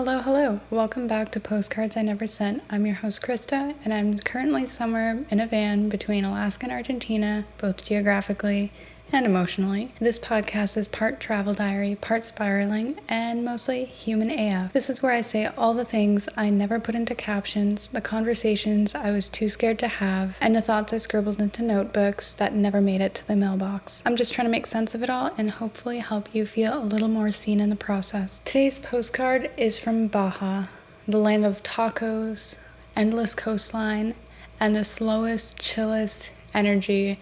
Hello. Welcome back to Postcards I Never Sent. I'm your host, Krista, and I'm currently somewhere in a van between Alaska and Argentina, both geographically and emotionally. This podcast is part travel diary, part spiraling, and mostly human AF. This is where I say all the things I never put into captions, the conversations I was too scared to have, and the thoughts I scribbled into notebooks that never made it to the mailbox. I'm just trying to make sense of it all and hopefully help you feel a little more seen in the process. Today's postcard is from Baja, the land of tacos, endless coastline, and the slowest, chillest energy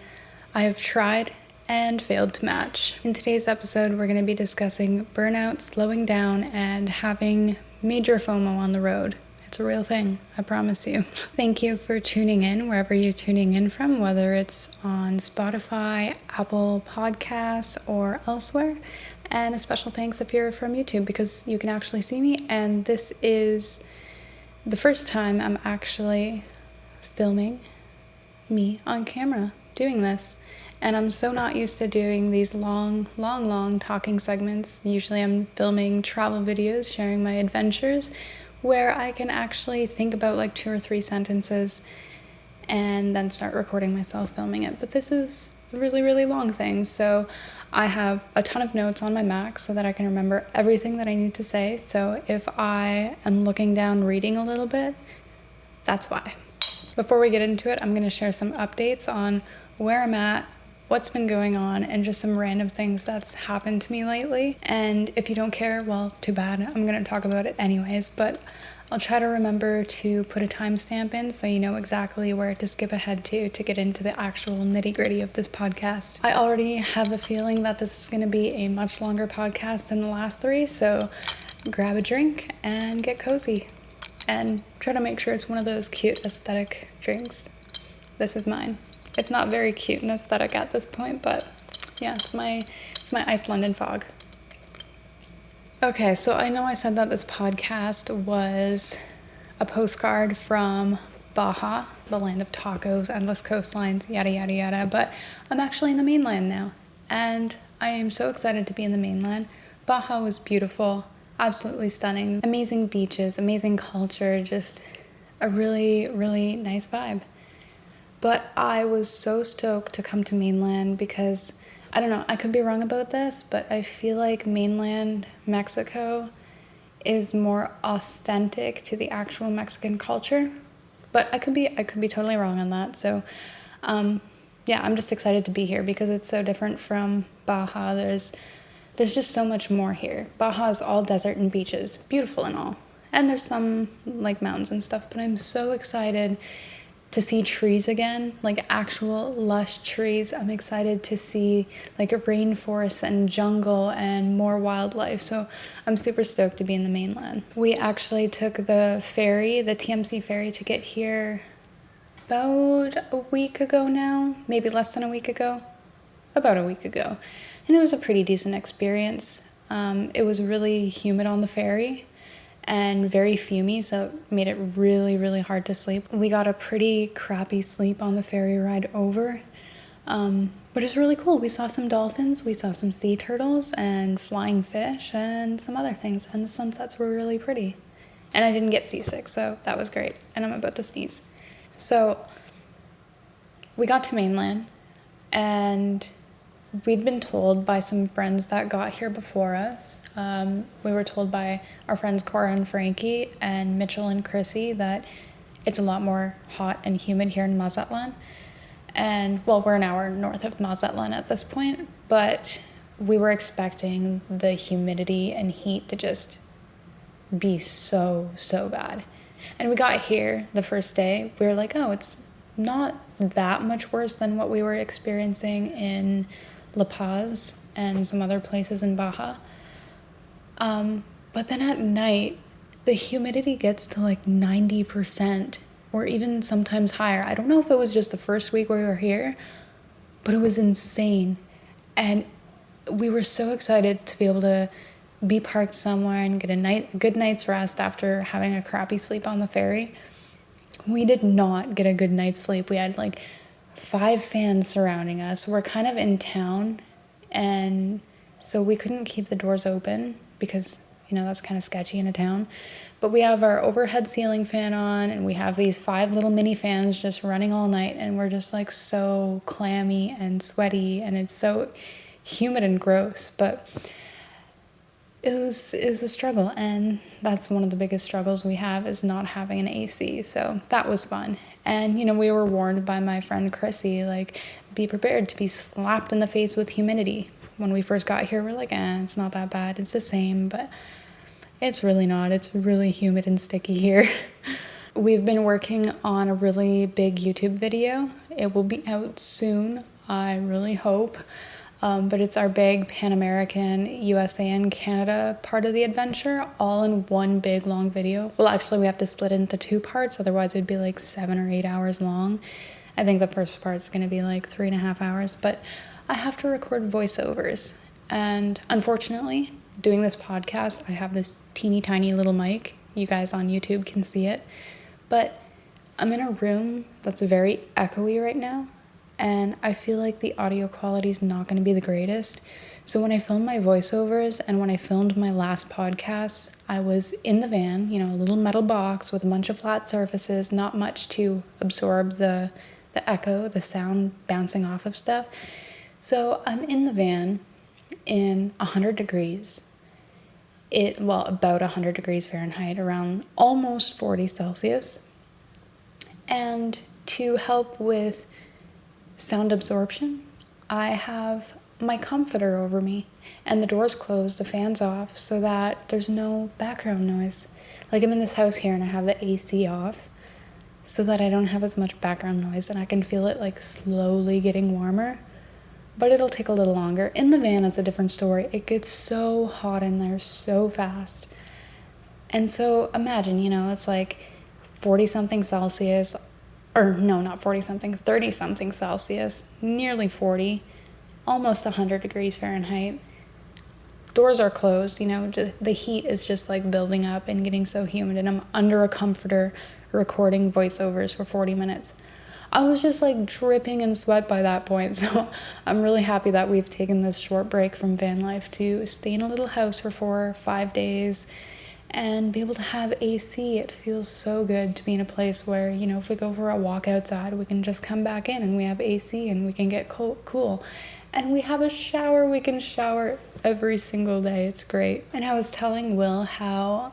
I have tried and failed to match. In today's episode, we're going to be discussing burnout, slowing down, and having major FOMO on the road. It's a real thing, I promise you. Thank you for tuning in wherever you're tuning in from, whether it's on Spotify, Apple Podcasts, or elsewhere. And a special thanks if you're from YouTube, because you can actually see me, and this is the first time I'm actually filming me on camera doing this. And I'm so not used to doing these long talking segments. Usually I'm filming travel videos, sharing my adventures, where I can actually think about like 2 or 3 sentences and then start recording myself filming it. But this is a really long thing. So I have a ton of notes on my Mac so that I can remember everything that I need to say. So if I am looking down reading a little bit, that's why. Before we get into it, I'm going to share some updates on where I'm at, what's been going on, and just some random things that's happened to me lately. And if you don't care, well, too bad. I'm going to talk about it anyways, but I'll try to remember to put a timestamp in so you know exactly where to skip ahead to get into the actual nitty-gritty of this podcast. I already have a feeling that this is going to be a much longer podcast than the last 3, so grab a drink and get cozy. And try to make sure it's one of those cute aesthetic drinks. This is mine. It's not very cute and aesthetic at this point, but yeah, it's my Ice London fog. Okay, so I know I said that this podcast was a postcard from Baja, the land of tacos, endless coastlines, yada yada yada, but I'm actually in the mainland now, and I am so excited to be in the mainland. Baja was beautiful, absolutely stunning, amazing beaches, amazing culture, just a really nice vibe. But I was so stoked to come to mainland because, I don't know, I could be wrong about this, but I feel like mainland Mexico is more authentic to the actual Mexican culture. But I could be totally wrong on that. So, yeah, I'm just excited to be here because it's so different from Baja. There's just so much more here. Baja is all desert and beaches, beautiful and all. And there's some like mountains and stuff, but I'm so excited to see trees again, like actual lush trees. I'm excited to see like a rainforest and jungle and more wildlife. So I'm super stoked to be in the mainland. We actually took the ferry, the TMC ferry, to get here about a week ago now, maybe less than a week ago, about a week ago. And it was a pretty decent experience. It was really humid on the ferry and very fumey, so it made it really hard to sleep. We got a pretty crappy sleep on the ferry ride over, but it's really cool. We saw some dolphins, we saw some sea turtles and flying fish and some other things, and the sunsets were really pretty. And I didn't get seasick, so that was great. And I'm about to sneeze. So we got to mainland, and we'd been told by some friends that got here before us. We were told by our friends Cora and Frankie and Mitchell and Chrissy that it's a lot more hot and humid here in Mazatlan. And, well, we're an hour north of Mazatlan at this point, but we were expecting the humidity and heat to just be so bad. And we got here the first day. We were like, oh, it's not that much worse than what we were experiencing in La Paz and some other places in Baja. But then at night, the humidity gets to like 90% or even sometimes higher. I don't know if it was just the first week we were here, but it was insane. And we were so excited to be able to be parked somewhere and get a good night's rest after having a crappy sleep on the ferry. We did not get a good night's sleep. We had like 5 fans surrounding us. We're kind of in town, and so we couldn't keep the doors open because that's kind of sketchy in a town. But we have our overhead ceiling fan on, and we have these 5 little mini fans just running all night, and we're just like so clammy and sweaty, and it's so humid and gross. But it was a struggle, and that's one of the biggest struggles we have, is not having an AC. So that was fun. And we were warned by my friend Chrissy, like, be prepared to be slapped in the face with humidity. When we first got here, we're like, it's not that bad, it's the same. But it's really not. It's really humid and sticky here. We've been working on a really big YouTube video. It will be out soon, I really hope. But it's our big Pan-American, USA and Canada part of the adventure, all in one big long video. Well, actually, we have to split it into 2 parts, otherwise it'd be like 7 or 8 hours long. I think the first part's gonna be like 3.5 hours, but I have to record voiceovers. And unfortunately, doing this podcast, I have this teeny tiny little mic. You guys on YouTube can see it. But I'm in a room that's very echoey right now, and I feel like the audio quality is not going to be the greatest. So when I filmed my voiceovers and when I filmed my last podcast, I was in the van, a little metal box with a bunch of flat surfaces, not much to absorb the echo, the sound bouncing off of stuff. So I'm in the van in 100 degrees. About 100 degrees Fahrenheit, around almost 40 Celsius. And to help with sound absorption, I have my comforter over me, and the door's closed, the fan's off, so that there's no background noise. Like, I'm in this house here and I have the AC off so that I don't have as much background noise, and I can feel it like slowly getting warmer. But it'll take a little longer. In the van, it's a different story. It gets so hot in there so fast. And so imagine, it's like 40-something Celsius, or no, not 40-something, 30-something Celsius, nearly 40, almost 100 degrees Fahrenheit. Doors are closed, the heat is just like building up and getting so humid, and I'm under a comforter recording voiceovers for 40 minutes. I was just like dripping in sweat by that point, so I'm really happy that we've taken this short break from van life to stay in a little house for 4 or 5 days and be able to have AC. It feels so good to be in a place where, if we go for a walk outside, we can just come back in and we have AC and we can get cool. And we have a shower. We can shower every single day. It's great. And I was telling Will how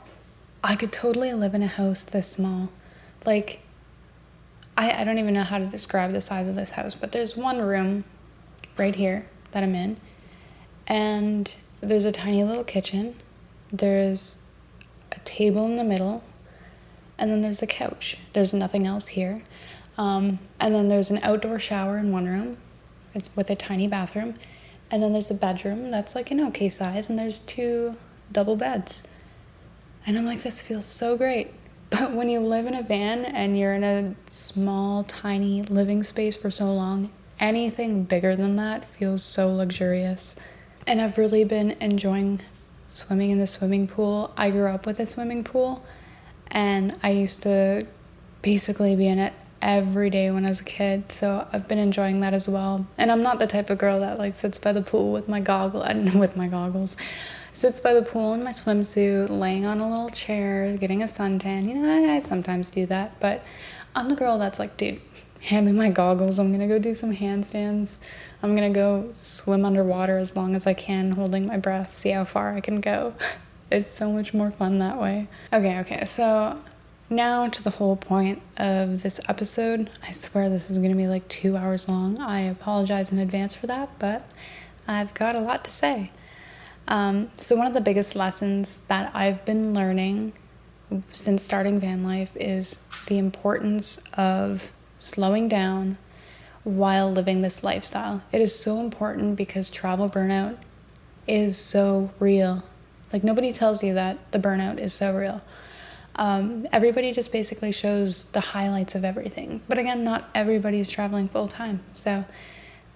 I could totally live in a house this small. Like, I don't even know how to describe the size of this house, but there's one room right here that I'm in, and there's a tiny little kitchen, there's a table in the middle, and then there's a couch. There's nothing else here. And then there's an outdoor shower in one room. It's with a tiny bathroom. And then there's a bedroom that's like an okay size, and there's 2 double beds. And I'm like, this feels so great. But when you live in a van and you're in a small, tiny living space for so long, anything bigger than that feels so luxurious. And I've really been enjoying swimming in the swimming pool. I grew up with a swimming pool, and I used to basically be in it every day when I was a kid, so I've been enjoying that as well. And I'm not the type of girl that like sits by the pool with my goggles, sits by the pool in my swimsuit, laying on a little chair, getting a suntan. I sometimes do that, but I'm the girl that's like, dude, hand me my goggles. I'm gonna go do some handstands. I'm gonna go swim underwater as long as I can, holding my breath, see how far I can go. It's so much more fun that way. Okay, so now to the whole point of this episode. I swear this is gonna be like 2 hours long. I apologize in advance for that, but I've got a lot to say. So one of the biggest lessons that I've been learning since starting van life is the importance of slowing down while living this lifestyle. It is so important because travel burnout is so real. Like, nobody tells you that the burnout is so real. Everybody just basically shows the highlights of everything. But again, not everybody's traveling full time. So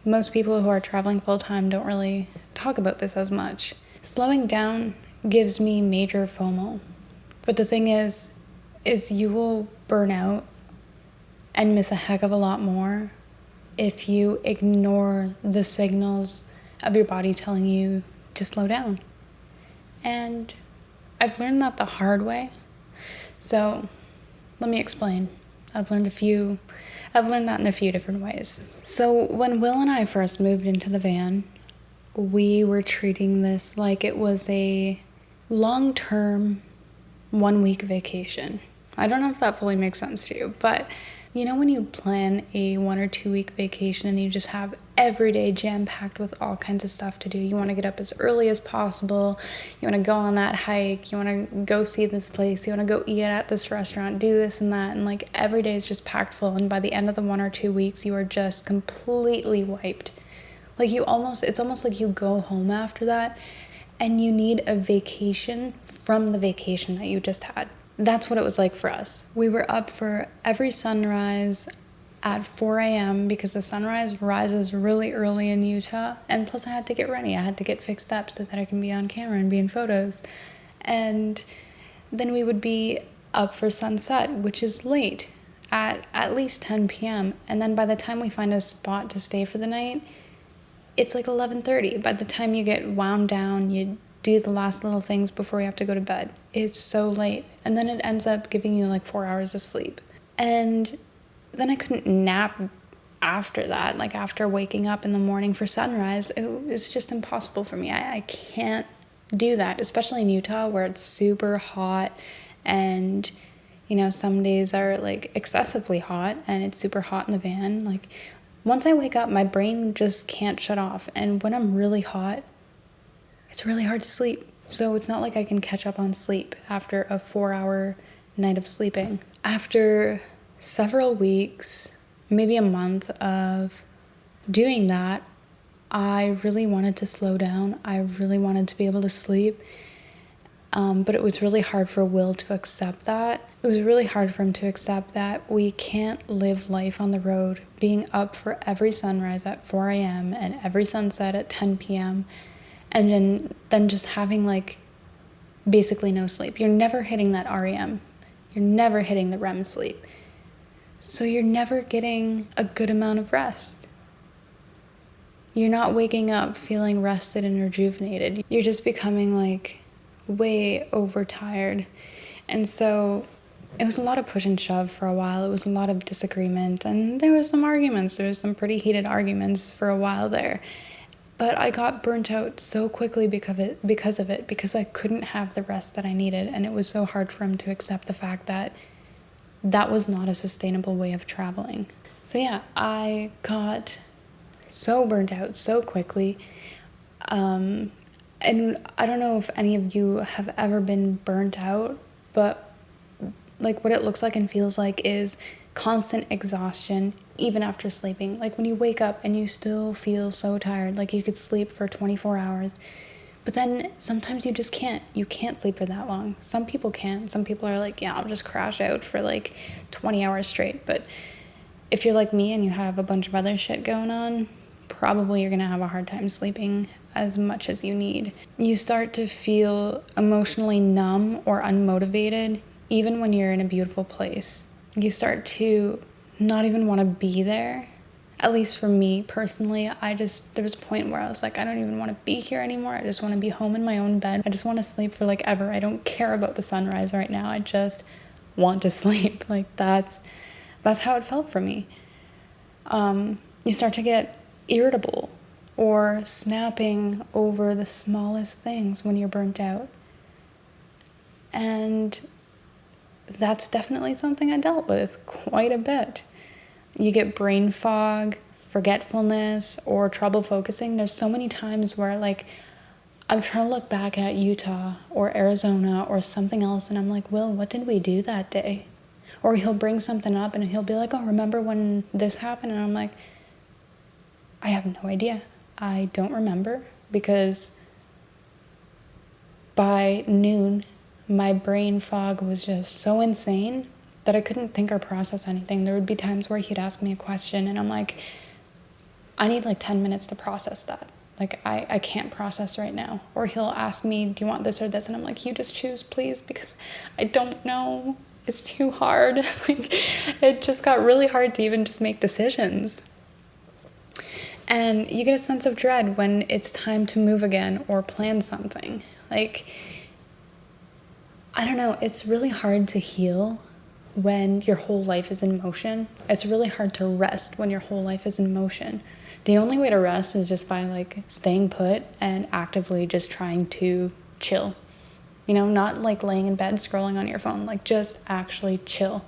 most people who are traveling full time don't really talk about this as much. Slowing down gives me major FOMO. But the thing is you will burn out and miss a heck of a lot more if you ignore the signals of your body telling you to slow down. And I've learned that the hard way. So let me explain. I've learned that in a few different ways. So when Will and I first moved into the van, we were treating this like it was a long-term 1-week vacation. I don't know if that fully makes sense to you, but you know when you plan a 1 or 2 week vacation and you just have every day jam-packed with all kinds of stuff to do. You want to get up as early as possible. You want to go on that hike. You want to go see this place. You want to go eat at this restaurant, do this and that. And like every day is just packed full. And by the end of the 1 or 2 weeks, you are just completely wiped. Like it's almost like you go home after that and you need a vacation from the vacation that you just had. That's what it was like for us. We were up for every sunrise at 4 a.m. because the sunrise rises really early in Utah. And plus I had to get ready. I had to get fixed up so that I can be on camera and be in photos. And then we would be up for sunset, which is late, at least 10 p.m. And then by the time we find a spot to stay for the night, it's like 11:30. By the time you get wound down, you do the last little things before you have to go to bed. It's so late. And then it ends up giving you like 4 hours of sleep. And then I couldn't nap after that, like after waking up in the morning for sunrise. It was just impossible for me. I can't do that, especially in Utah where it's super hot and, you know, some days are like excessively hot and it's super hot in the van. Like once I wake up, my brain just can't shut off. And when I'm really hot, it's really hard to sleep. So it's not like I can catch up on sleep after a 4-hour night of sleeping. After several weeks, maybe a month of doing that, I really wanted to slow down. I really wanted to be able to sleep. But it was really hard for Will to accept that. It was really hard for him to accept that we can't live life on the road, being up for every sunrise at 4 a.m. and every sunset at 10 p.m. and then just having like basically no sleep. You're never hitting that REM. You're never hitting the REM sleep. So you're never getting a good amount of rest. You're not waking up feeling rested and rejuvenated. You're just becoming like way overtired. And so it was a lot of push and shove for a while. It was a lot of disagreement and there was some arguments. There was some pretty heated arguments for a while there. But I got burnt out so quickly because of it, because I couldn't have the rest that I needed. And it was so hard for him to accept the fact that that was not a sustainable way of traveling. So yeah, I got so burnt out so quickly. And I don't know if any of you have ever been burnt out, but like what it looks like and feels like is constant exhaustion, even after sleeping. Like when you wake up and you still feel so tired, like you could sleep for 24 hours, but then sometimes you just can't. You can't sleep for that long. Some people can. Some people are like, yeah, I'll just crash out for like 20 hours straight. But if you're like me and you have a bunch of other shit going on, probably you're gonna have a hard time sleeping as much as you need. You start to feel emotionally numb or unmotivated, even when you're in a beautiful place. You start to not even want to be there. At least for me personally, there was a point where I was like, I don't even want to be here anymore. I just want to be home in my own bed. I just want to sleep for like ever. I don't care about the sunrise right now. I just want to sleep. Like that's how it felt for me. You start to get irritable or snapping over the smallest things when you're burnt out. And that's definitely something I dealt with quite a bit. You get brain fog, forgetfulness, or trouble focusing. There's so many times where like I'm trying to look back at Utah or Arizona or something else and I'm like, Will, what did we do that day? Or he'll bring something up and he'll be like, oh, remember when this happened? And I'm like, I have no idea. I don't remember, because by noon, my brain fog was just so insane that I couldn't think or process anything. There would be times where he'd ask me a question and I'm like, I need like 10 minutes to process that. Like I can't process right now. Or he'll ask me, do you want this or this? And I'm like, you just choose please, because I don't know. It's too hard. Like it just got really hard to even just make decisions. And you get a sense of dread when it's time to move again or plan something. Like I don't know, it's really hard to heal when your whole life is in motion. It's really hard to rest when your whole life is in motion. The only way to rest is just by like staying put and actively just trying to chill. You know, not like laying in bed scrolling on your phone, like just actually chill.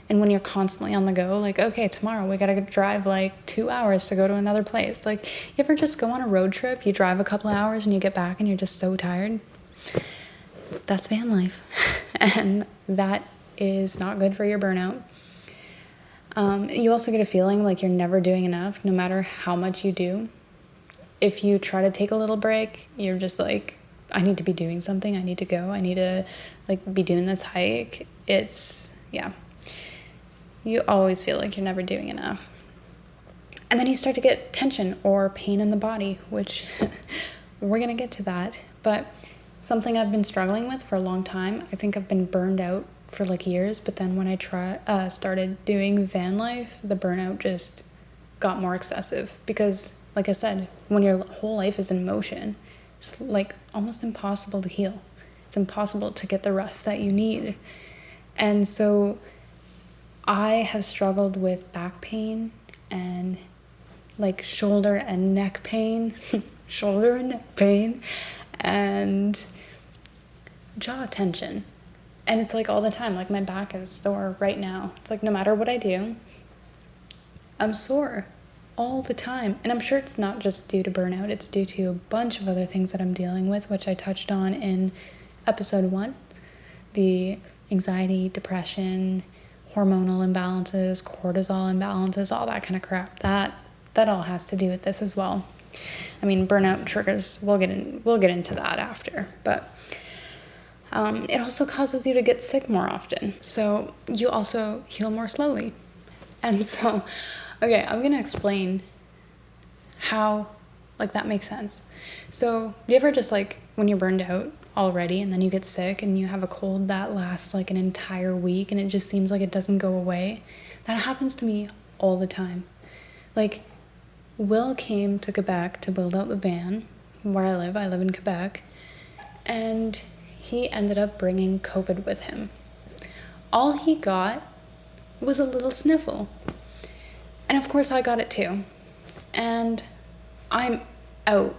And when you're constantly on the go, like, okay, tomorrow we gotta drive like 2 hours to go to another place. Like, you ever just go on a road trip, you drive a couple hours and you get back and you're just so tired? That's van life. And that is not good for your burnout. You also get a feeling like you're never doing enough, no matter how much you do. If you try to take a little break, you're just like, I need to be doing something. I need to go. I need to like be doing this hike. Yeah. You always feel like you're never doing enough. And then you start to get tension or pain in the body, which we're going to get to that. But something I've been struggling with for a long time. I think I've been burned out for like years. But then when I started doing van life, the burnout just got more excessive. Because like I said, when your whole life is in motion, it's like almost impossible to heal. It's impossible to get the rest that you need. And so I have struggled with back pain and like shoulder and neck pain, and jaw tension. And it's like all the time, like my back is sore right now. It's like no matter what I do, I'm sore all the time. And I'm sure it's not just due to burnout, it's due to a bunch of other things that I'm dealing with, which I touched on in episode 1. The anxiety, depression, hormonal imbalances, cortisol imbalances, all that kind of crap. That all has to do with this as well. I mean, burnout triggers, we'll get into that after, but it also causes you to get sick more often. So you also heal more slowly. And so, okay, I'm going to explain how, like, that makes sense. So do you ever just, like, when you're burned out already and then you get sick and you have a cold that lasts, like, an entire week and it just seems like it doesn't go away? That happens to me all the time. Like, Will came to Quebec to build out the van where I live. I live in Quebec. And he ended up bringing COVID with him. All he got was a little sniffle. And of course I got it too. And I'm out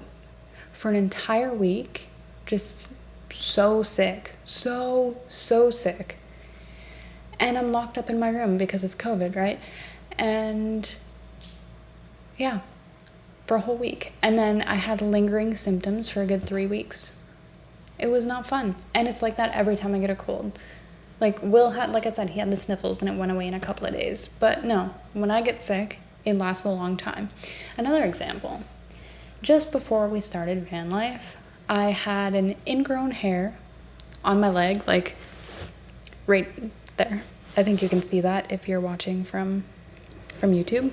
for an entire week, just so sick, so sick. And I'm locked up in my room because it's COVID, right? And yeah, for a whole week. And then I had lingering symptoms for a good 3 weeks. It was not fun. And it's like that every time I get a cold. Like Will had, like I said, he had the sniffles and it went away in a couple of days. But no, when I get sick, it lasts a long time. Another example, just before we started van life, I had an ingrown hair on my leg, like right there. I think you can see that if you're watching from YouTube.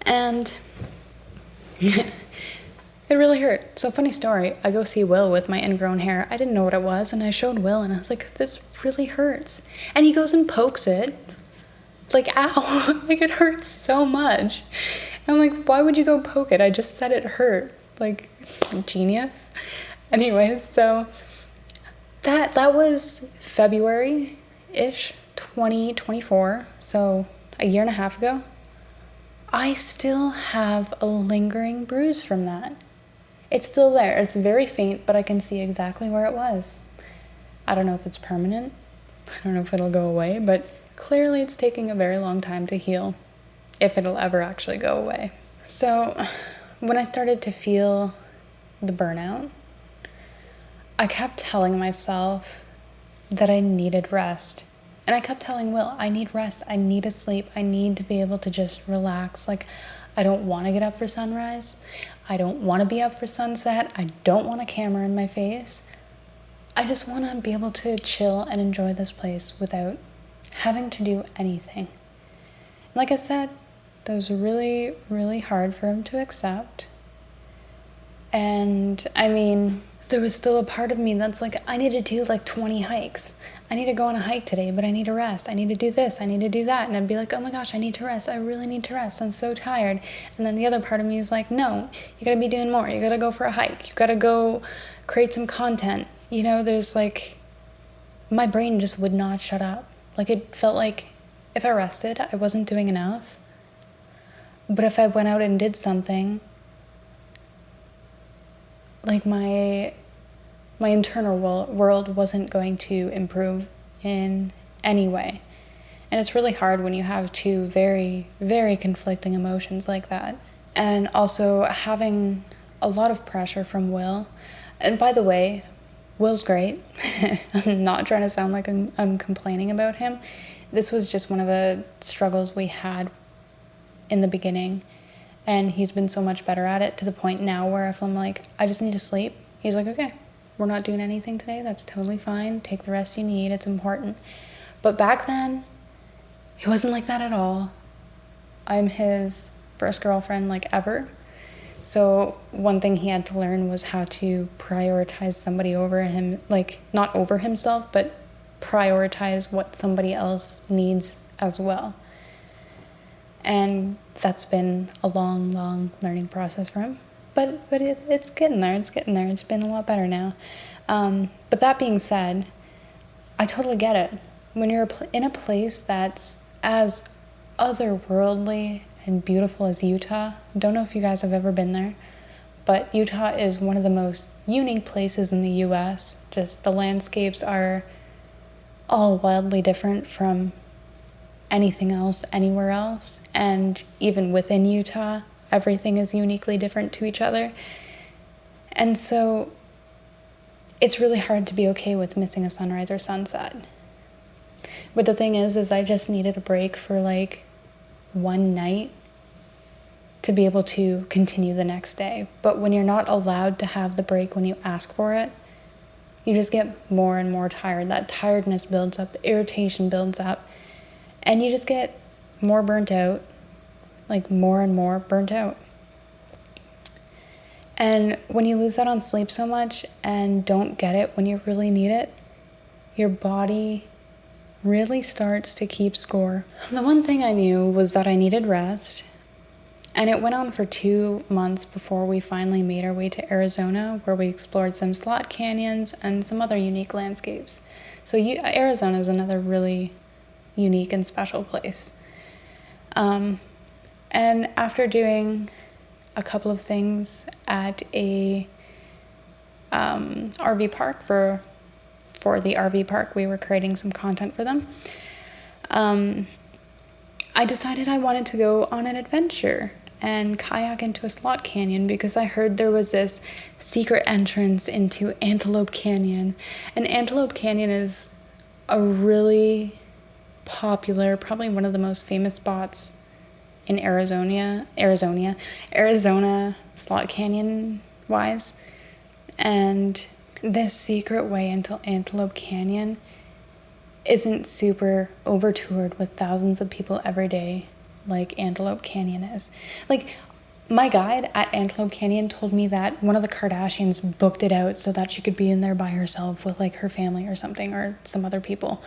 And it really hurt. So funny story, I go see Will with my ingrown hair. I didn't know what it was, and I showed Will, and I was like, this really hurts. And he goes and pokes it. Like, ow. Like, it hurts so much. And I'm like, why would you go poke it? I just said it hurt. Like, genius. Anyways, so that was February-ish, 2024. So a year and a half ago. I still have a lingering bruise from that. It's still there. It's very faint, but I can see exactly where it was. I don't know if it's permanent. I don't know if it'll go away, but clearly it's taking a very long time to heal, if it'll ever actually go away. So when I started to feel the burnout, I kept telling myself that I needed rest. And I kept telling Will, I need rest, I need to sleep, I need to be able to just relax. Like, I don't want to get up for sunrise. I don't want to be up for sunset. I don't want a camera in my face. I just want to be able to chill and enjoy this place without having to do anything. Like I said, that was really, really hard for him to accept. And I mean, there was still a part of me that's like, I need to do like 20 hikes. I need to go on a hike today, but I need to rest. I need to do this. I need to do that. And I'd be like, oh my gosh, I need to rest. I really need to rest. I'm so tired. And then the other part of me is like, no, you gotta be doing more. You gotta go for a hike. You gotta go create some content. You know, there's like my brain just would not shut up. Like, it felt like if I rested, I wasn't doing enough. But if I went out and did something, like my internal world wasn't going to improve in any way. And it's really hard when you have two very, very conflicting emotions like that. And also having a lot of pressure from Will. And by the way, Will's great. I'm not trying to sound like I'm complaining about him. This was just one of the struggles we had in the beginning. And he's been so much better at it, to the point now where if I'm like, I just need to sleep, he's like, okay, we're not doing anything today. That's totally fine. Take the rest you need. It's important. But back then, he wasn't like that at all. I'm his first girlfriend, like, ever. So one thing he had to learn was how to prioritize somebody over him, like, not over himself, but prioritize what somebody else needs as well. And that's been a long, long learning process for him. But it's getting there. It's getting there. It's been a lot better now. But that being said, I totally get it. When you're in a place that's as otherworldly and beautiful as Utah, I don't know if you guys have ever been there, but Utah is one of the most unique places in the U.S. Just the landscapes are all wildly different from anything else anywhere else. And even within Utah, everything is uniquely different to each other. And so it's really hard to be okay with missing a sunrise or sunset. But the thing is I just needed a break for like one night to be able to continue the next day. But when you're not allowed to have the break when you ask for it, you just get more and more tired. That tiredness builds up, the irritation builds up, and you just get more burnt out, like more and more burnt out. And when you lose out on sleep so much and don't get it when you really need it, your body really starts to keep score. The one thing I knew was that I needed rest, and it went on for 2 months before we finally made our way to Arizona, where we explored some slot canyons and some other unique landscapes. So Arizona is another really unique and special place. And after doing a couple of things at a RV park for the RV park, we were creating some content for them. I decided I wanted to go on an adventure and kayak into a slot canyon because I heard there was this secret entrance into Antelope Canyon. And Antelope Canyon is a really popular, probably one of the most famous spots in Arizona slot canyon wise. And this secret way into Antelope Canyon isn't super over-toured with thousands of people every day like Antelope Canyon is. Like, my guide at Antelope Canyon told me that one of the Kardashians booked it out so that she could be in there by herself with like her family or something, or some other people.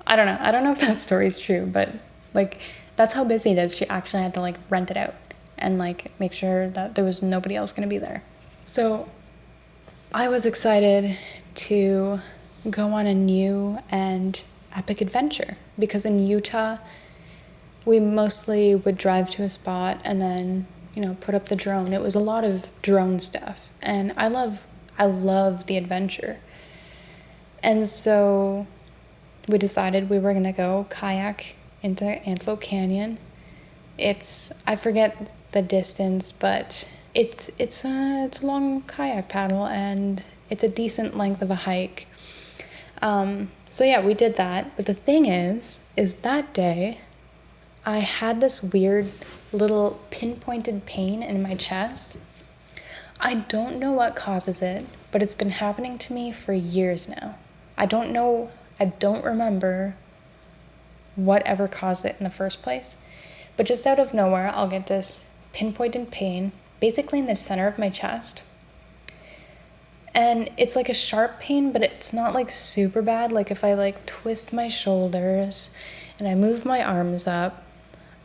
I don't know if that story's true, but like, that's how busy it is. She actually had to like rent it out and like make sure that there was nobody else going to be there. So I was excited to go on a new and epic adventure because in Utah, we mostly would drive to a spot and then, put up the drone. It was a lot of drone stuff, and I love the adventure. And so we decided we were going to go kayak into Antelope Canyon. I forget the distance, but it's a long kayak paddle, and it's a decent length of a hike. So yeah, we did that. But the thing is that day I had this weird little pinpointed pain in my chest. I don't know what causes it, but it's been happening to me for years now. I don't remember whatever caused it in the first place. But just out of nowhere, I'll get this pinpointed pain, basically in the center of my chest. And it's like a sharp pain, but it's not like super bad. Like if I like twist my shoulders and I move my arms up,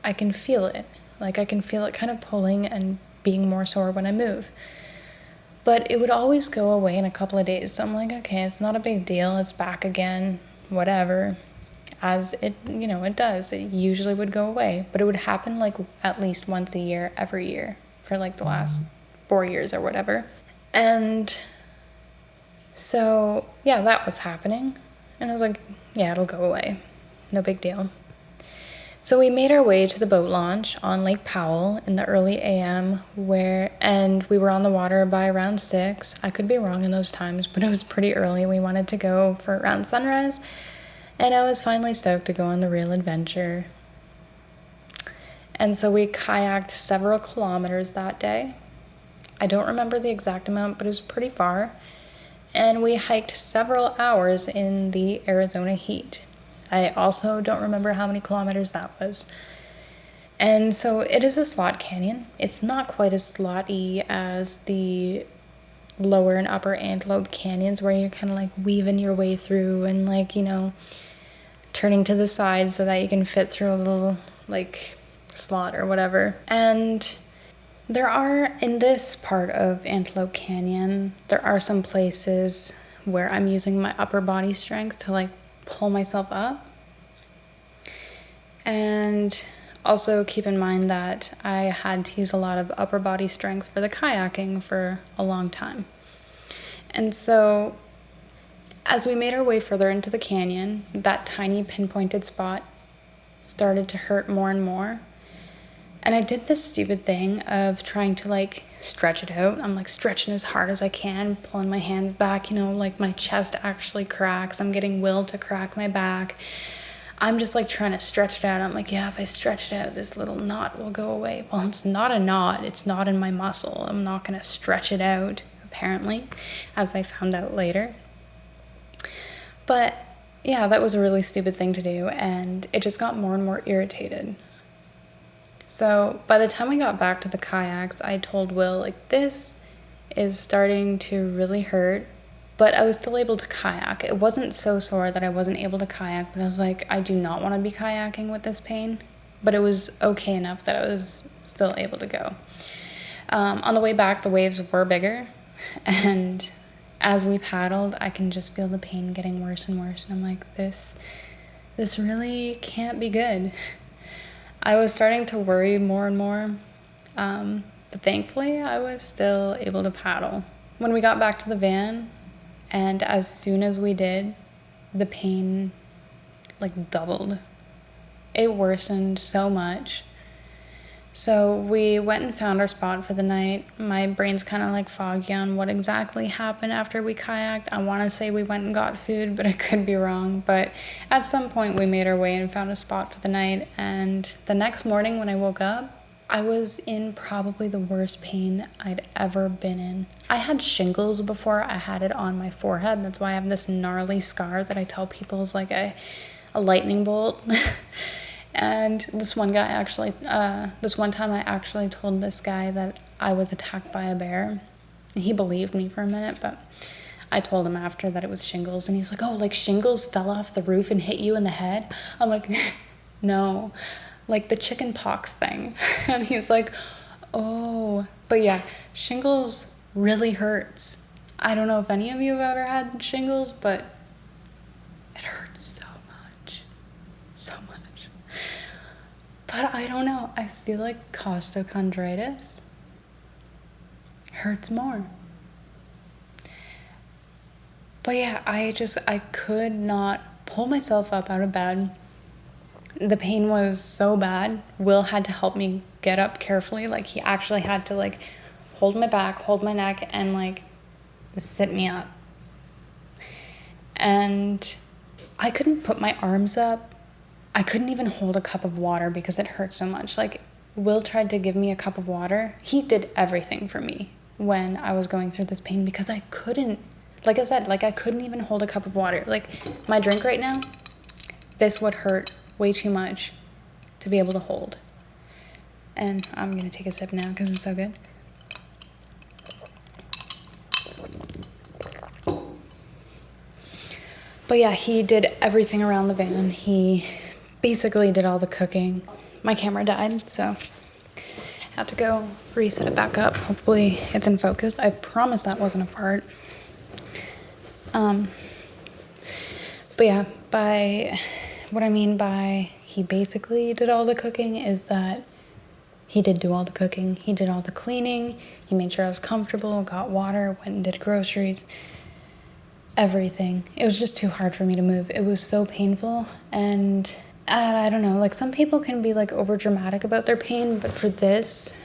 I can feel it. Like I can feel it kind of pulling and being more sore when I move. But it would always go away in a couple of days. So I'm like, okay, it's not a big deal. It's back again. whatever, as it, it does. It usually would go away, but it would happen like at least once a year, every year for like the last 4 years or whatever. And so, yeah, that was happening. And I was like, yeah, it'll go away. No big deal. So we made our way to the boat launch on Lake Powell in the early AM, and we were on the water by around 6. I could be wrong in those times, but it was pretty early. We wanted to go for around sunrise, and I was finally stoked to go on the real adventure. And so we kayaked several kilometers that day. I don't remember the exact amount, but it was pretty far. And we hiked several hours in the Arizona heat. I also don't remember how many kilometers that was. And so it is a slot canyon. It's not quite as slotty as the lower and upper Antelope canyons, where you're kind of like weaving your way through and like, turning to the side so that you can fit through a little like slot or whatever. And there are, in this part of Antelope Canyon, there are some places where I'm using my upper body strength to like pull myself up. And also keep in mind that I had to use a lot of upper body strength for the kayaking for a long time. And so as we made our way further into the canyon, that tiny pinpointed spot started to hurt more and more. And I did this stupid thing of trying to like stretch it out. I'm like stretching as hard as I can, pulling my hands back, like my chest actually cracks. I'm getting Will to crack my back. I'm just like trying to stretch it out. I'm like, yeah, if I stretch it out, this little knot will go away. Well, it's not a knot. It's not in my muscle. I'm not going to stretch it out, apparently, as I found out later. But yeah, that was a really stupid thing to do. And it just got more and more irritated. So by the time we got back to the kayaks, I told Will, like, this is starting to really hurt, but I was still able to kayak. It wasn't so sore that I wasn't able to kayak, but I was like, I do not want to be kayaking with this pain, but it was okay enough that I was still able to go. On the way back, the waves were bigger, and as we paddled, I can just feel the pain getting worse and worse, and I'm like, this really can't be good. I was starting to worry more and more, but thankfully I was still able to paddle. When we got back to the van, and as soon as we did, the pain like doubled. It worsened so much. So we went and found our spot for the night. My brain's kind of like foggy on what exactly happened after we kayaked. I want to say we went and got food, but I could be wrong. But at some point we made our way and found a spot for the night. And the next morning when I woke up, I was in probably the worst pain I'd ever been in. I had shingles before. I had it on my forehead. That's why I have this gnarly scar that I tell people is like a lightning bolt. And this one time I actually told this guy that I was attacked by a bear. He believed me for a minute, but I told him after that it was shingles. And he's like, oh, like shingles fell off the roof and hit you in the head? I'm like, no, like the chicken pox thing. And he's like, oh, but yeah, shingles really hurts. I don't know if any of you have ever had shingles, but it hurts so much. But I don't know, I feel like costochondritis hurts more. But yeah, I could not pull myself up out of bed. The pain was so bad. Will had to help me get up carefully. Like he actually had to like hold my back, hold my neck, and like sit me up. And I couldn't put my arms up. I couldn't even hold a cup of water because it hurt so much. Like, Will tried to give me a cup of water. He did everything for me when I was going through this pain because I couldn't, like I said, like I couldn't even hold a cup of water. Like, my drink right now, this would hurt way too much to be able to hold. And I'm going to take a sip now because it's so good. But yeah, he did everything around the van. He basically did all the cooking. My camera died, so I had to go reset it back up. Hopefully it's in focus. I promise that wasn't a fart. But yeah, what I mean by he basically did all the cooking is that he did do all the cooking. He did all the cleaning. He made sure I was comfortable, got water, went and did groceries, everything. It was just too hard for me to move. It was so painful. And I don't know, like some people can be like over dramatic about their pain, but for this,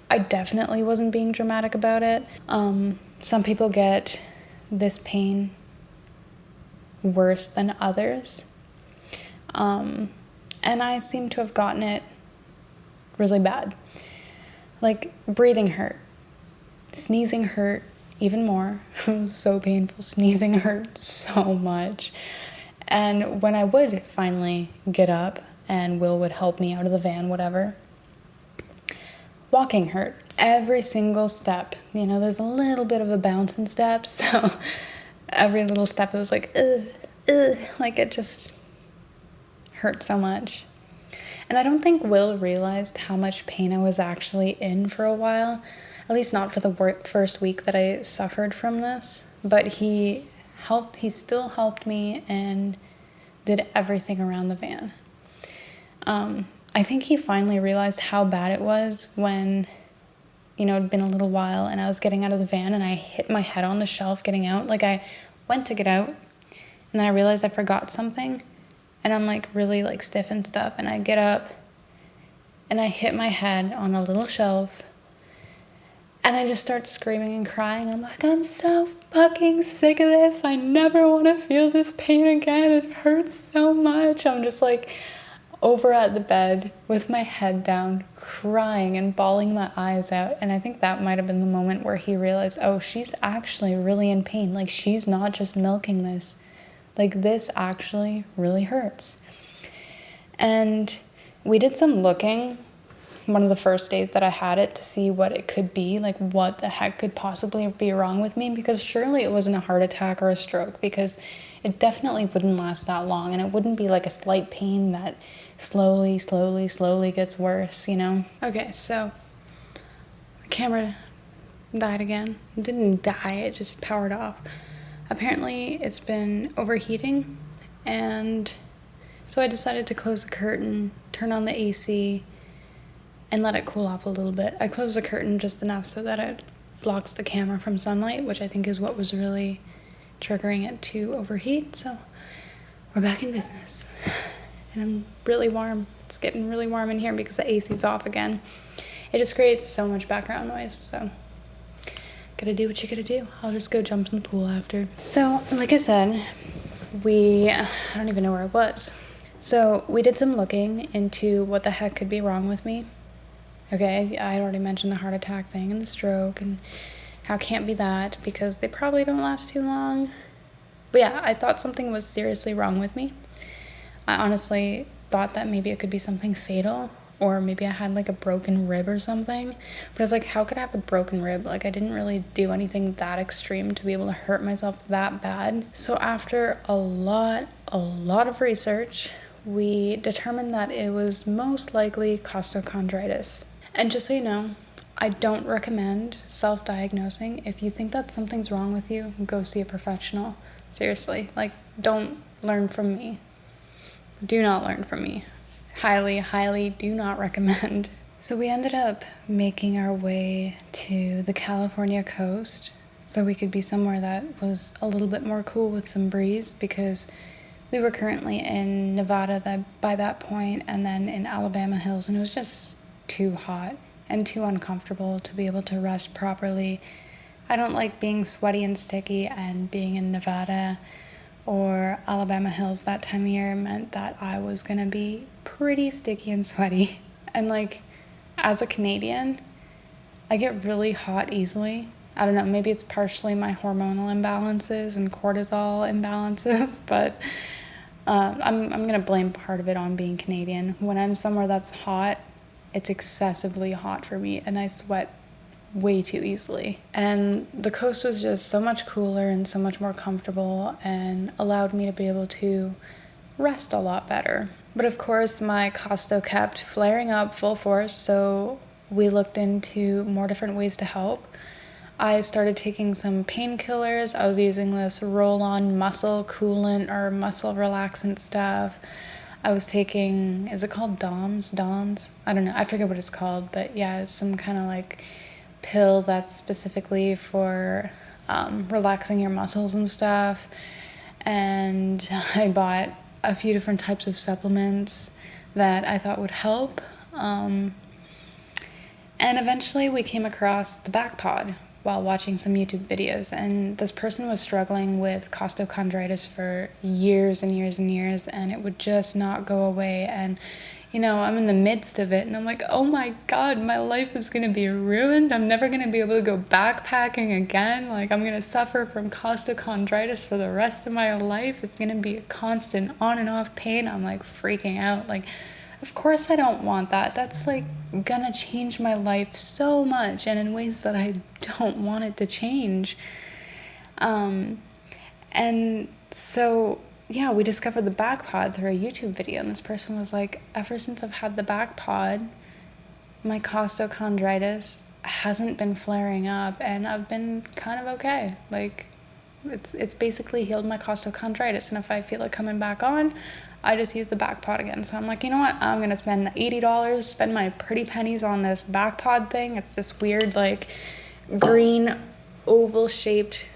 I definitely wasn't being dramatic about it. Some people get this pain worse than others. And I seem to have gotten it really bad. Like breathing hurt, sneezing hurt even more. It was so painful. Sneezing hurt so much. And when I would finally get up and Will would help me out of the van, whatever, walking hurt. Every single step. You know, there's a little bit of a bounce in steps, so every little step it was like, like it just hurt so much. And I don't think Will realized how much pain I was actually in for a while, at least not for the first week that I suffered from this, but he still helped me and did everything around the van. I think he finally realized how bad it was when, you know, it'd been a little while and I was getting out of the van and I hit my head on the shelf getting out. Like I went to get out and then I realized I forgot something and I'm like really like stiff and stuff, and I get up and I hit my head on a little shelf and I just start screaming and crying. I'm like, I'm so fucking sick of this. I never want to feel this pain again. It hurts so much. I'm just like over at the bed with my head down, crying and bawling my eyes out. And I think that might have been the moment where he realized, oh, she's actually really in pain. Like, she's not just milking this. Like, this actually really hurts. And we did some looking one of the first days that I had it to see what it could be, like what the heck could possibly be wrong with me, because surely it wasn't a heart attack or a stroke, because it definitely wouldn't last that long, and it wouldn't be like a slight pain that slowly gets worse, you know? Okay, so the camera died again. It didn't die, it just powered off. Apparently it's been overheating, and so I decided to close the curtain, turn on the AC, and let it cool off a little bit. I closed the curtain just enough so that it blocks the camera from sunlight, which I think is what was really triggering it to overheat. So we're back in business. And I'm really warm. It's getting really warm in here because the AC's off again. It just creates so much background noise, so gotta do what you gotta do. I'll just go jump in the pool after. So, like I said, I don't even know where I was. So we did some looking into what the heck could be wrong with me. Okay, I had already mentioned the heart attack thing and the stroke and how it can't be that because they probably don't last too long. But yeah, I thought something was seriously wrong with me. I honestly thought that maybe it could be something fatal, or maybe I had like a broken rib or something. But I was like, how could I have a broken rib? Like, I didn't really do anything that extreme to be able to hurt myself that bad. So after a lot of research, we determined that it was most likely costochondritis. And just so you know, I don't recommend self-diagnosing. If you think that something's wrong with you, go see a professional. Seriously, like, don't learn from me. Do not learn from me. Highly do not recommend. So we ended up making our way to the California coast so we could be somewhere that was a little bit more cool with some breeze, because we were currently in Nevada by that point, and then in Alabama hills, and it was just too hot and too uncomfortable to be able to rest properly. I don't like being sweaty and sticky, and being in Nevada or Alabama hills that time of year meant that I was gonna be pretty sticky and sweaty. And like, as a Canadian, I get really hot easily. I don't know, maybe it's partially my hormonal imbalances and cortisol imbalances, but I'm gonna blame part of it on being Canadian. When I'm somewhere that's hot, it's excessively hot for me, and I sweat way too easily. And the coast was just so much cooler and so much more comfortable and allowed me to be able to rest a lot better. But of course, my costo kept flaring up full force, so we looked into more different ways to help. I started taking some painkillers. I was using this roll-on muscle coolant or muscle relaxant stuff. I was taking, is it called Dons? I don't know. I forget what it's called, but yeah, it's some kind of like pill that's specifically for relaxing your muscles and stuff. And I bought a few different types of supplements that I thought would help. And eventually we came across the back pod while watching some YouTube videos. And this person was struggling with costochondritis for years and years and years, and it would just not go away. And, you know, I'm in the midst of it, and I'm like, oh my God, my life is going to be ruined. I'm never going to be able to go backpacking again. Like, I'm going to suffer from costochondritis for the rest of my life. It's going to be a constant on and off pain. I'm like freaking out. Like, of course I don't want that. That's like gonna change my life so much and in ways that I don't want it to change. And so, yeah, we discovered the back pod through a YouTube video, and this person was like, ever since I've had the back pod, my costochondritis hasn't been flaring up, and I've been kind of okay. Like, it's basically healed my costochondritis, and if I feel it coming back on, I just use the back pod again. So I'm like, you know what? I'm going to spend the $80, spend my pretty pennies on this back pod thing. It's this weird, like, green, oval-shaped,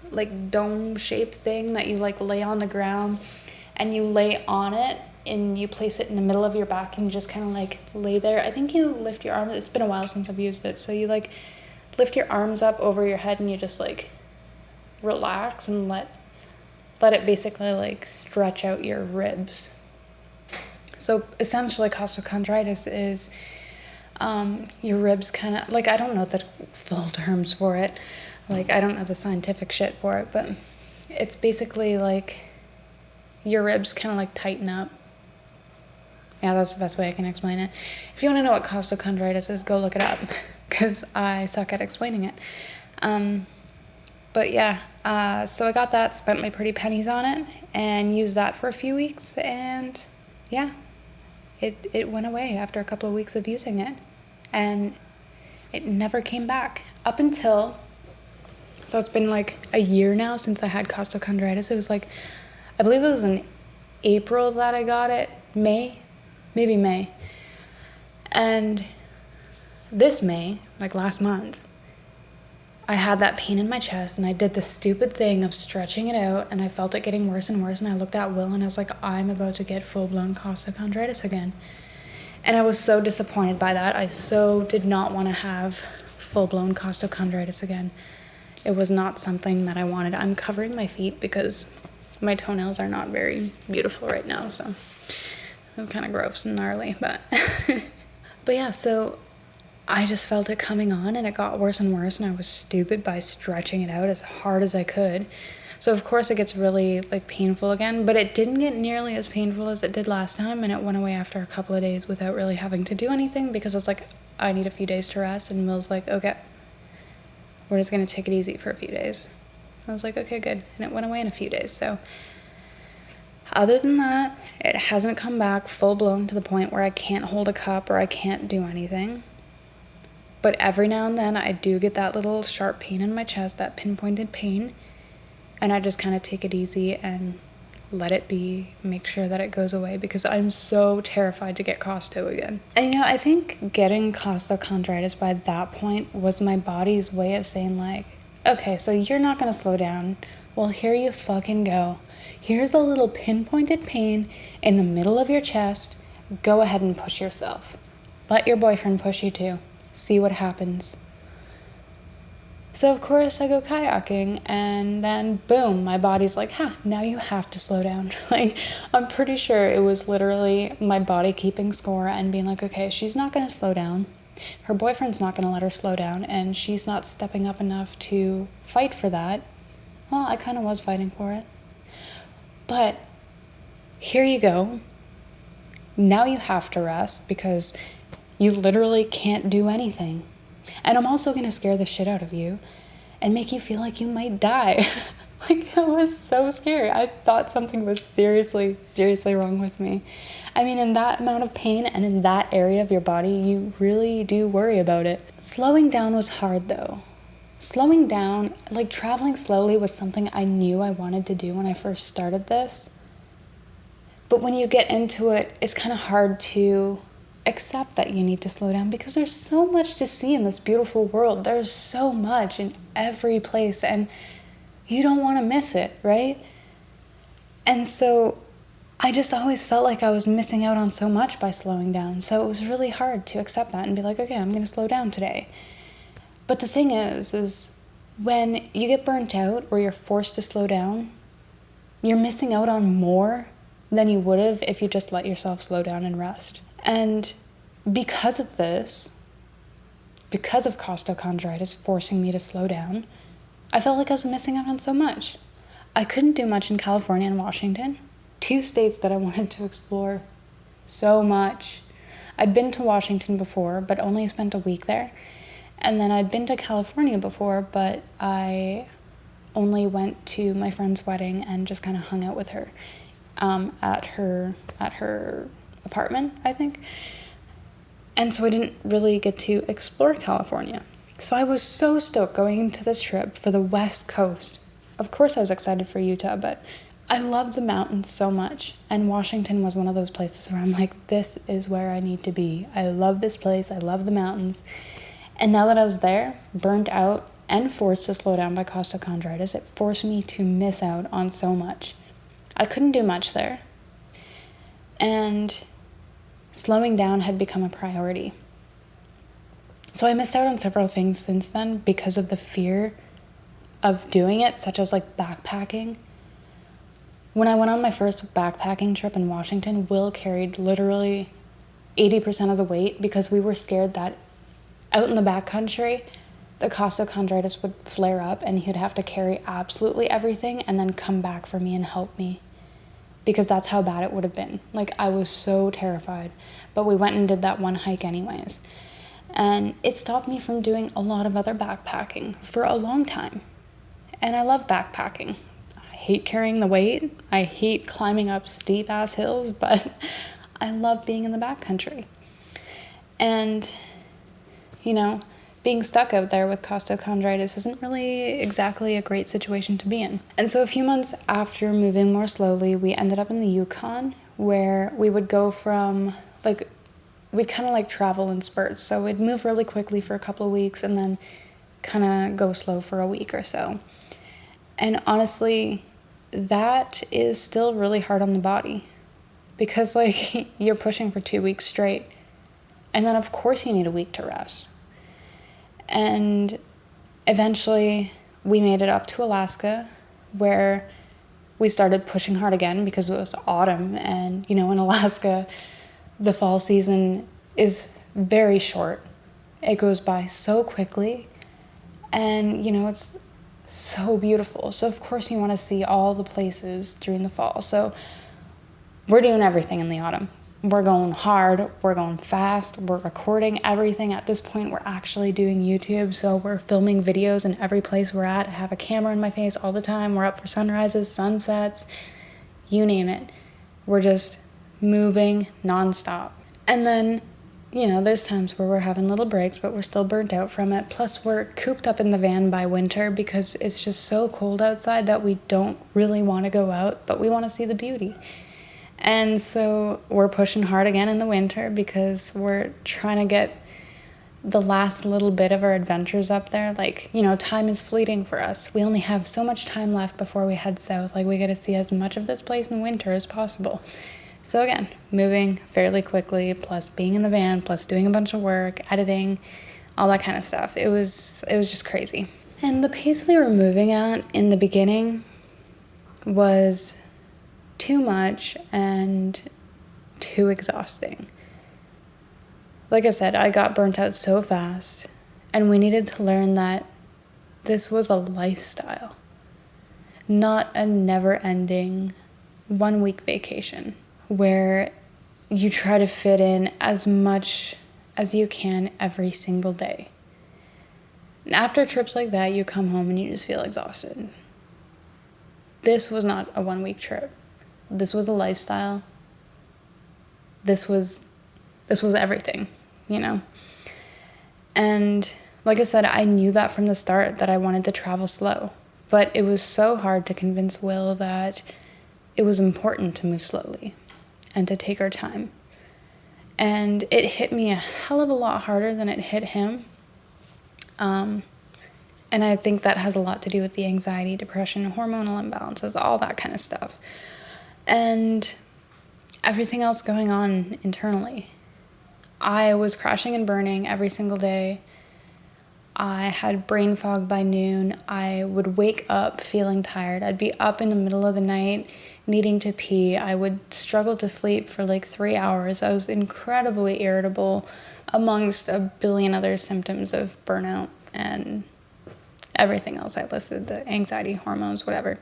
like, dome-shaped thing that you, like, lay on the ground. And you lay on it, and you place it in the middle of your back, and you just kind of, like, lay there. I think you lift your arms. It's been a while since I've used it. So you, like, lift your arms up over your head, and you just, like, relax and let it basically like stretch out your ribs. So essentially costochondritis is your ribs kind of, like, I don't know the full terms for it. Like, I don't know the scientific shit for it, but it's basically like your ribs kind of like tighten up. Yeah, that's the best way I can explain it. If you want to know what costochondritis is, go look it up, because I suck at explaining it. But yeah, so I got that, spent my pretty pennies on it, and used that for a few weeks, and yeah, it went away after a couple of weeks of using it, and it never came back up until, so it's been like a year now since I had costochondritis. It was like, I believe it was in April that I got it, maybe May, and this May, like last month, I had that pain in my chest, and I did the stupid thing of stretching it out, and I felt it getting worse and worse, and I looked at Will, and I was like, I'm about to get full-blown costochondritis again. And I was so disappointed by that. I so did not want to have full-blown costochondritis again. It was not something that I wanted. I'm covering my feet because my toenails are not very beautiful right now, so I'm kind of gross and gnarly, but but yeah, so I just felt it coming on, and it got worse and worse, and I was stupid by stretching it out as hard as I could. So of course it gets really like painful again, but it didn't get nearly as painful as it did last time, and it went away after a couple of days without really having to do anything, because I was like, I need a few days to rest, and Mill's like, okay, we're just gonna take it easy for a few days. I was like, okay, good, and it went away in a few days. So other than that, it hasn't come back full blown to the point where I can't hold a cup or I can't do anything. But every now and then I do get that little sharp pain in my chest, that pinpointed pain, and I just kind of take it easy and let it be, make sure that it goes away, because I'm so terrified to get costo again. And you know, I think getting costochondritis by that point was my body's way of saying like, okay, so you're not gonna slow down. Well, here you fucking go. Here's a little pinpointed pain in the middle of your chest. Go ahead and push yourself. Let your boyfriend push you too. See what happens. So of course I go kayaking, and then boom, my body's like, now you have to slow down. Like, I'm pretty sure it was literally my body keeping score and being like, okay, she's not gonna slow down. Her boyfriend's not gonna let her slow down, and she's not stepping up enough to fight for that. Well, I kind of was fighting for it. But here you go. Now you have to rest, because you literally can't do anything. And I'm also going to scare the shit out of you and make you feel like you might die. Like, it was so scary. I thought something was seriously, seriously wrong with me. I mean, in that amount of pain and in that area of your body, you really do worry about it. Slowing down was hard, though. slowing down, like traveling slowly was something I knew I wanted to do when I first started this. But when you get into it, it's kind of hard to accept that you need to slow down because there's so much to see in this beautiful world. There's so much in every place and you don't want to miss it, right? And so I just always felt like I was missing out on so much by slowing down. So it was really hard to accept that and be like, okay, I'm going to slow down today. But the thing is when you get burnt out or you're forced to slow down, you're missing out on more than you would have if you just let yourself slow down and rest. And because of this, because of costochondritis forcing me to slow down, I felt like I was missing out on so much. I couldn't do much in California and Washington, 2 states that I wanted to explore so much. I'd been to Washington before, but only spent a week there. And then I'd been to California before, but I only went to my friend's wedding and just kind of hung out with her at her apartment, I think. And so I didn't really get to explore California. So I was so stoked going into this trip for the West Coast. Of course I was excited for Utah, but I love the mountains so much. And Washington was one of those places where I'm like, this is where I need to be. I love this place. I love the mountains. And now that I was there, burnt out and forced to slow down by costochondritis, it forced me to miss out on so much. I couldn't do much there. And slowing down had become a priority. So I missed out on several things since then because of the fear of doing it, such as like backpacking. When I went on my first backpacking trip in Washington, Will carried literally 80% of the weight because we were scared that out in the backcountry, the costochondritis would flare up and he'd have to carry absolutely everything and then come back for me and help me. Because that's how bad it would have been. Like, I was so terrified. But we went and did that one hike anyways. And it stopped me from doing a lot of other backpacking for a long time. And I love backpacking. I hate carrying the weight. I hate climbing up steep-ass hills, but I love being in the backcountry. And, you know, being stuck out there with costochondritis isn't really exactly a great situation to be in. And so a few months after moving more slowly, we ended up in the Yukon, where we would go from, like, we'd kind of like travel in spurts. So we'd move really quickly for a couple of weeks and then kind of go slow for a week or so. And honestly, that is still really hard on the body because, like, you're pushing for 2 weeks straight. And then, of course, you need a week to rest. And eventually we made it up to Alaska, where we started pushing hard again because it was autumn. And, you know, in Alaska, the fall season is very short. It goes by so quickly. And, you know, it's so beautiful. So, of course, you want to see all the places during the fall. So we're doing everything in the autumn. We're going hard, we're going fast, we're recording everything. At this point, we're actually doing YouTube, so we're filming videos in every place we're at. I have a camera in my face all the time. We're up for sunrises, sunsets, you name it. We're just moving nonstop. And then, you know, there's times where we're having little breaks, but we're still burnt out from it. Plus, we're cooped up in the van by winter because it's just so cold outside that we don't really want to go out, but we want to see the beauty. And so we're pushing hard again in the winter because we're trying to get the last little bit of our adventures up there. Like, you know, time is fleeting for us. We only have so much time left before we head south. Like, we got to see as much of this place in winter as possible. So again, moving fairly quickly, plus being in the van, plus doing a bunch of work, editing, all that kind of stuff. It was just crazy. And the pace we were moving at in the beginning was too much and too exhausting. Like I said, I got burnt out so fast, and we needed to learn that this was a lifestyle, not a never-ending 1-week vacation where you try to fit in as much as you can every single day. And after trips like that, you come home and you just feel exhausted. This was not a 1-week trip. This was a lifestyle. This was everything, you know? And Like I said, I knew that from the start that I wanted to travel slow, but it was so hard to convince Will that it was important to move slowly and to take our time. And it hit me a hell of a lot harder than it hit him. And I think that has a lot to do with the anxiety, depression, hormonal imbalances, all that kind of stuff. And everything else going on internally. I was crashing and burning every single day. I had brain fog by noon. I would wake up feeling tired. I'd be up in the middle of the night needing to pee. I would struggle to sleep for like 3 hours. I was incredibly irritable, amongst a billion other symptoms of burnout and everything else I listed, the anxiety, hormones, whatever.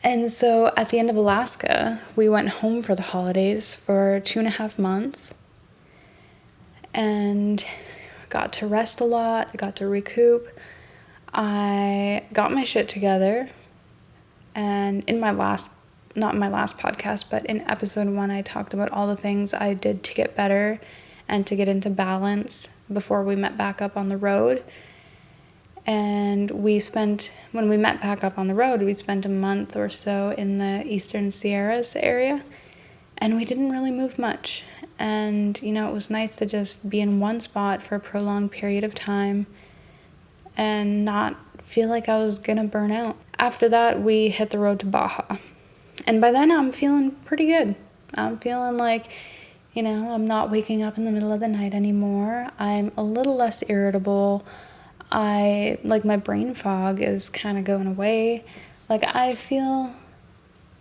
And so at the end of Alaska, we went home for the holidays for 2.5 months and got to rest a lot. I got to recoup. I got my shit together. And in my last, not my last podcast, but in episode 1, I talked about all the things I did to get better and to get into balance before we met back up on the road. And when we met back up on the road, we spent a month or so in the Eastern Sierras area, and we didn't really move much. And, it was nice to just be in one spot for a prolonged period of time and not feel like I was gonna burn out. After that, we hit the road to Baja. And by then, I'm feeling pretty good. I'm feeling like, I'm not waking up in the middle of the night anymore. I'm a little less irritable. My brain fog is kind of going away. I feel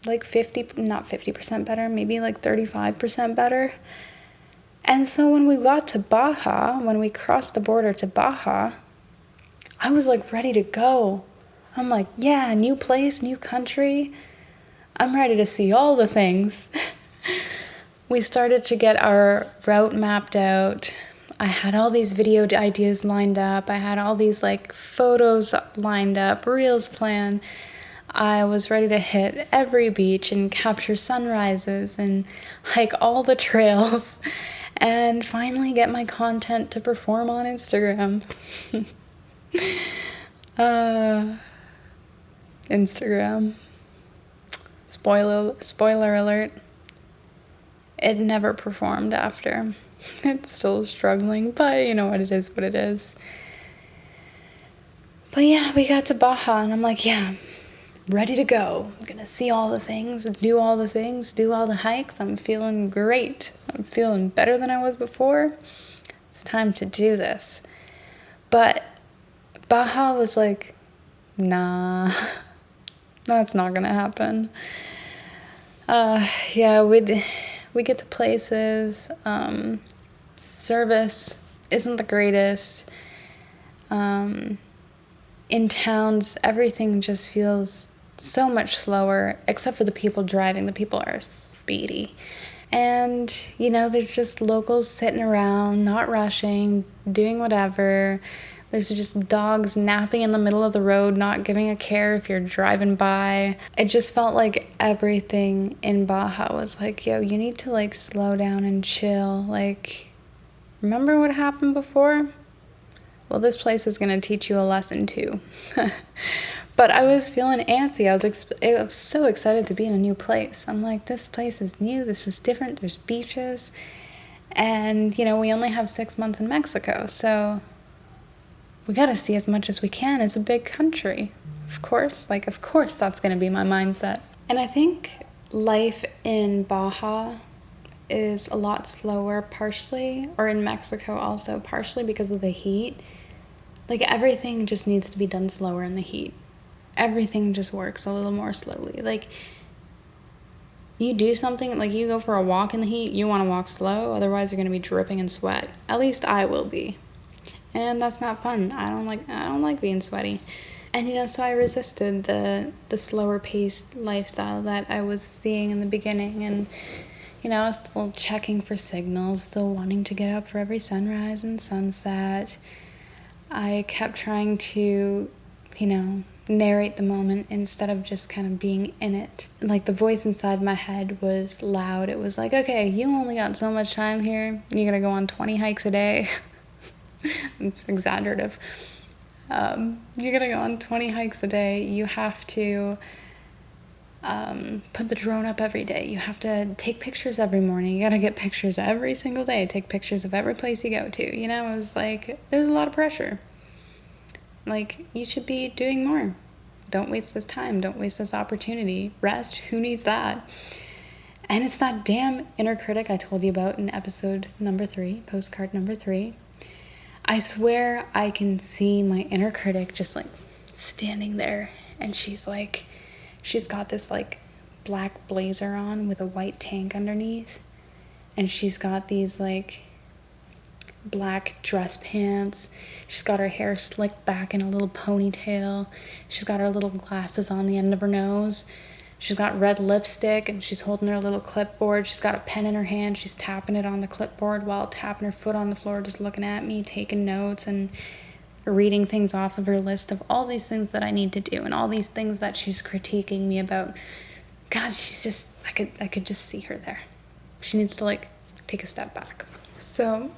like 50% better, maybe like 35% better. And so when we got to Baja, when we crossed the border to Baja, I was ready to go. I'm like, yeah, new place, new country. I'm ready to see all the things. We started to get our route mapped out. I had all these video ideas lined up. I had all these photos lined up, reels planned. I was ready to hit every beach and capture sunrises and hike all the trails and finally get my content to perform on Instagram. Instagram. Spoiler alert. It never performed after. It's still struggling, but what it is. But yeah, we got to Baja and I'm like, yeah, ready to go. I'm gonna see all the things, do all the hikes. I'm feeling great. I'm feeling better than I was before. It's time to do this. But Baja was like, nah, that's not gonna happen. We get to places, service isn't the greatest. In towns, everything just feels so much slower, except for the people driving. The people are speedy. And, there's just locals sitting around, not rushing, doing whatever. There's just dogs napping in the middle of the road, not giving a care if you're driving by. It just felt like everything in Baja was like, yo, you need to slow down and chill. Remember what happened before? Well, this place is going to teach you a lesson too. But I was feeling antsy. I was so excited to be in a new place. I'm like, this place is new. This is different. There's beaches. And, we only have 6 months in Mexico. So we got to see as much as we can. It's a big country. Of course that's going to be my mindset. And I think life in Baja is a lot slower partially, or in Mexico also, partially because of the heat. Everything just needs to be done slower in the heat. Everything just works a little more slowly. You do something, you go for a walk in the heat, you want to walk slow, otherwise you're going to be dripping in sweat. At least I will be. And that's not fun. I don't like being sweaty. And, so I resisted the slower paced lifestyle that I was seeing in the beginning. And, I was still checking for signals, still wanting to get up for every sunrise and sunset. I kept trying to, narrate the moment instead of just kind of being in it. The voice inside my head was loud. It was like, okay, you only got so much time here. You're going to go on 20 hikes a day. It's exaggerative. You gotta go on 20 hikes a day. You have to put the drone up every day. You have to take pictures every morning. You gotta get pictures every single day. Take pictures of every place you go to. You know, it was like, there's a lot of pressure. Like, you should be doing more. Don't waste this time. Don't waste this opportunity. Rest. Who needs that? And it's that damn inner critic I told you about in episode number 3, postcard number 3. I swear I can see my inner critic just like standing there, and she's got this like black blazer on with a white tank underneath, and she's got these like black dress pants. She's got her hair slicked back in a little ponytail. She's got her little glasses on the end of her nose. She's got red lipstick, and she's holding her little clipboard. She's got a pen in her hand. She's tapping it on the clipboard while tapping her foot on the floor, just looking at me, taking notes and reading things off of her list of all these things that I need to do and all these things that she's critiquing me about. God, she's just, I could just see her there. She needs to like take a step back. So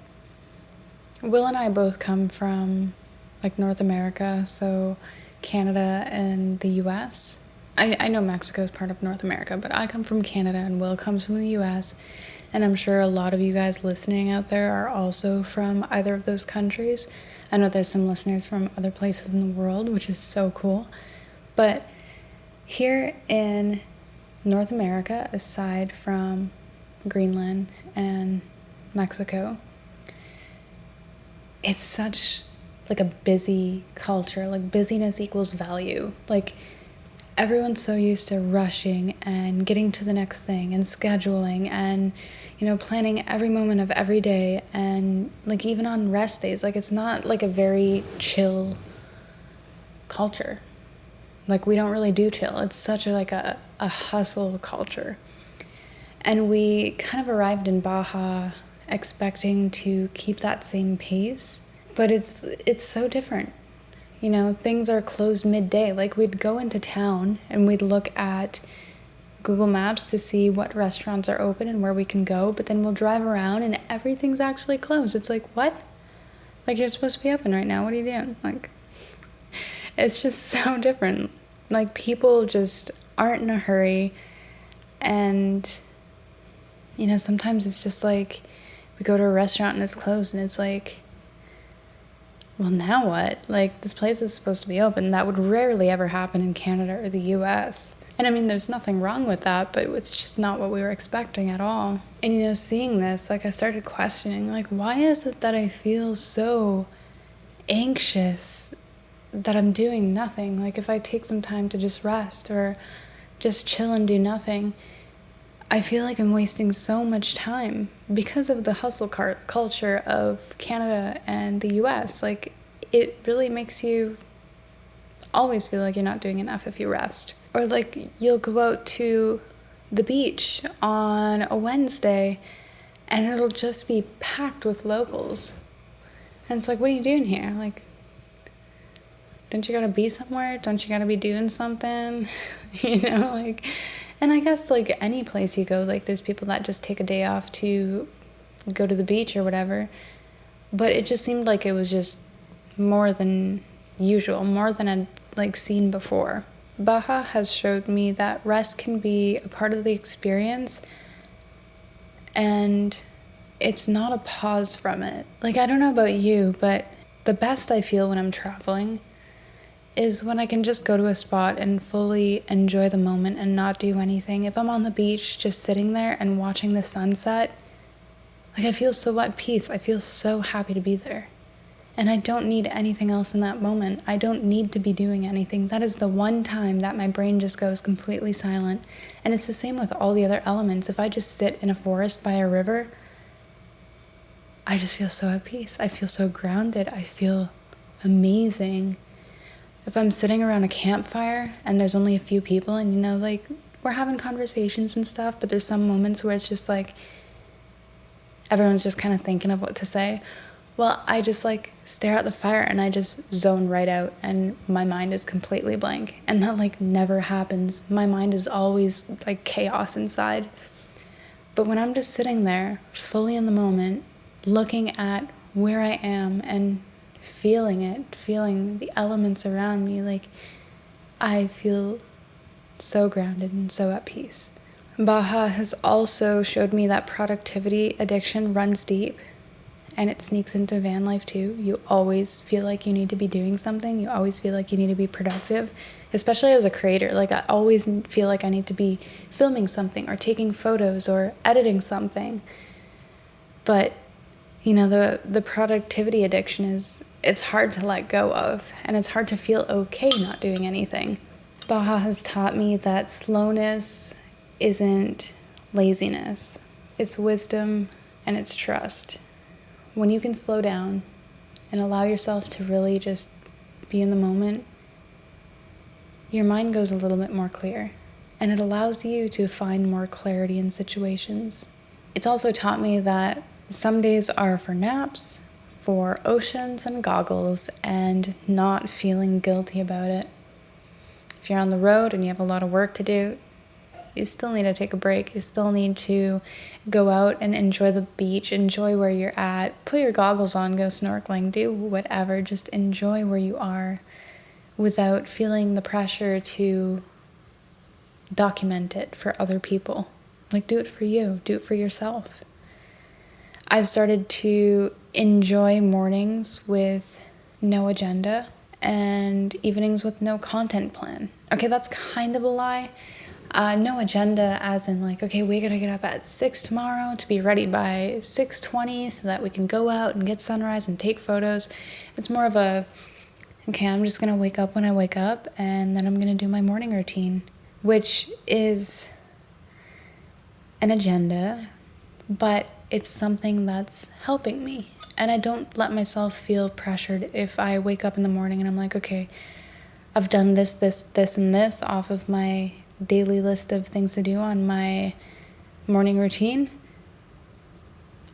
Will and I both come from like North America, so Canada and the US. I know Mexico is part of North America, but I come from Canada and Will comes from the US, and I'm sure a lot of you guys listening out there are also from either of those countries. I know there's some listeners from other places in the world, which is so cool. But here in North America, aside from Greenland and Mexico, it's such like a busy culture. Like, busyness equals value. Like, everyone's so used to rushing and getting to the next thing and scheduling and, you know, planning every moment of every day, and like even on rest days, like it's not like a very chill culture. Like, we don't really do chill. It's such a hustle culture. And we kind of arrived in Baja expecting to keep that same pace, but it's so different. You know, things are closed midday. Like, we'd go into town and we'd look at Google Maps to see what restaurants are open and where we can go, but then we'll drive around and everything's actually closed. It's like, what? Like, you're supposed to be open right now. What are you doing? Like, it's just so different. Like, people just aren't in a hurry. And, you know, sometimes it's just like we go to a restaurant and it's closed, and it's like, well, now what? Like, this place is supposed to be open. That would rarely ever happen in Canada or the US. And I mean, there's nothing wrong with that, but it's just not what we were expecting at all. And, you know, seeing this, like, I started questioning, like, why is it that I feel so anxious that I'm doing nothing? Like, if I take some time to just rest or just chill and do nothing, I feel like I'm wasting so much time because of the hustle culture of Canada and the US. Like, it really makes you always feel like you're not doing enough if you rest. Or like, you'll go out to the beach on a Wednesday and it'll just be packed with locals. And it's like, what are you doing here? Like, don't you gotta be somewhere? Don't you gotta be doing something? You know, like... And I guess, like, any place you go, like, there's people that just take a day off to go to the beach or whatever. But it just seemed like it was just more than usual, more than I'd, like, seen before. Baja has showed me that rest can be a part of the experience, and it's not a pause from it. Like, I don't know about you, but the best I feel when I'm traveling is when I can just go to a spot and fully enjoy the moment and not do anything. If I'm on the beach just sitting there and watching the sunset, like, I feel so at peace. I feel so happy to be there. And I don't need anything else in that moment. I don't need to be doing anything. That is the one time that my brain just goes completely silent. And it's the same with all the other elements. If I just sit in a forest by a river, I just feel so at peace. I feel so grounded. I feel amazing. If I'm sitting around a campfire and there's only a few people and, you know, like, we're having conversations and stuff, but there's some moments where it's just like everyone's just kind of thinking of what to say. Well, I just like stare at the fire and I just zone right out and my mind is completely blank. And that like never happens. My mind is always like chaos inside. But when I'm just sitting there fully in the moment, looking at where I am and feeling it, feeling the elements around me, like I feel so grounded and so at peace. Baja has also showed me that productivity addiction runs deep, and it sneaks into van life too. You always feel like you need to be doing something. You always feel like you need to be productive, especially as a creator. Like I always feel like I need to be filming something or taking photos or editing something. But, you know, the productivity addiction it's hard to let go of, and it's hard to feel okay not doing anything. Baja has taught me that slowness isn't laziness. It's wisdom and it's trust. When you can slow down and allow yourself to really just be in the moment, your mind goes a little bit more clear, and it allows you to find more clarity in situations. It's also taught me that some days are for naps, for oceans and goggles, and not feeling guilty about it. If you're on the road and you have a lot of work to do, you still need to take a break. You still need to go out and enjoy the beach, enjoy where you're at, put your goggles on, go snorkeling, do whatever. Just enjoy where you are without feeling the pressure to document it for other people. Like, do it for you, do it for yourself. I've started to enjoy mornings with no agenda and evenings with no content plan. Okay, that's kind of a lie. No agenda as in like, okay, we gotta get up at 6 tomorrow to be ready by 6:20 so that we can go out and get sunrise and take photos. It's more of a, okay, I'm just gonna wake up when I wake up, and then I'm gonna do my morning routine, which is an agenda, but it's something that's helping me. And I don't let myself feel pressured if I wake up in the morning and I'm like, okay, I've done this, and this off of my daily list of things to do on my morning routine.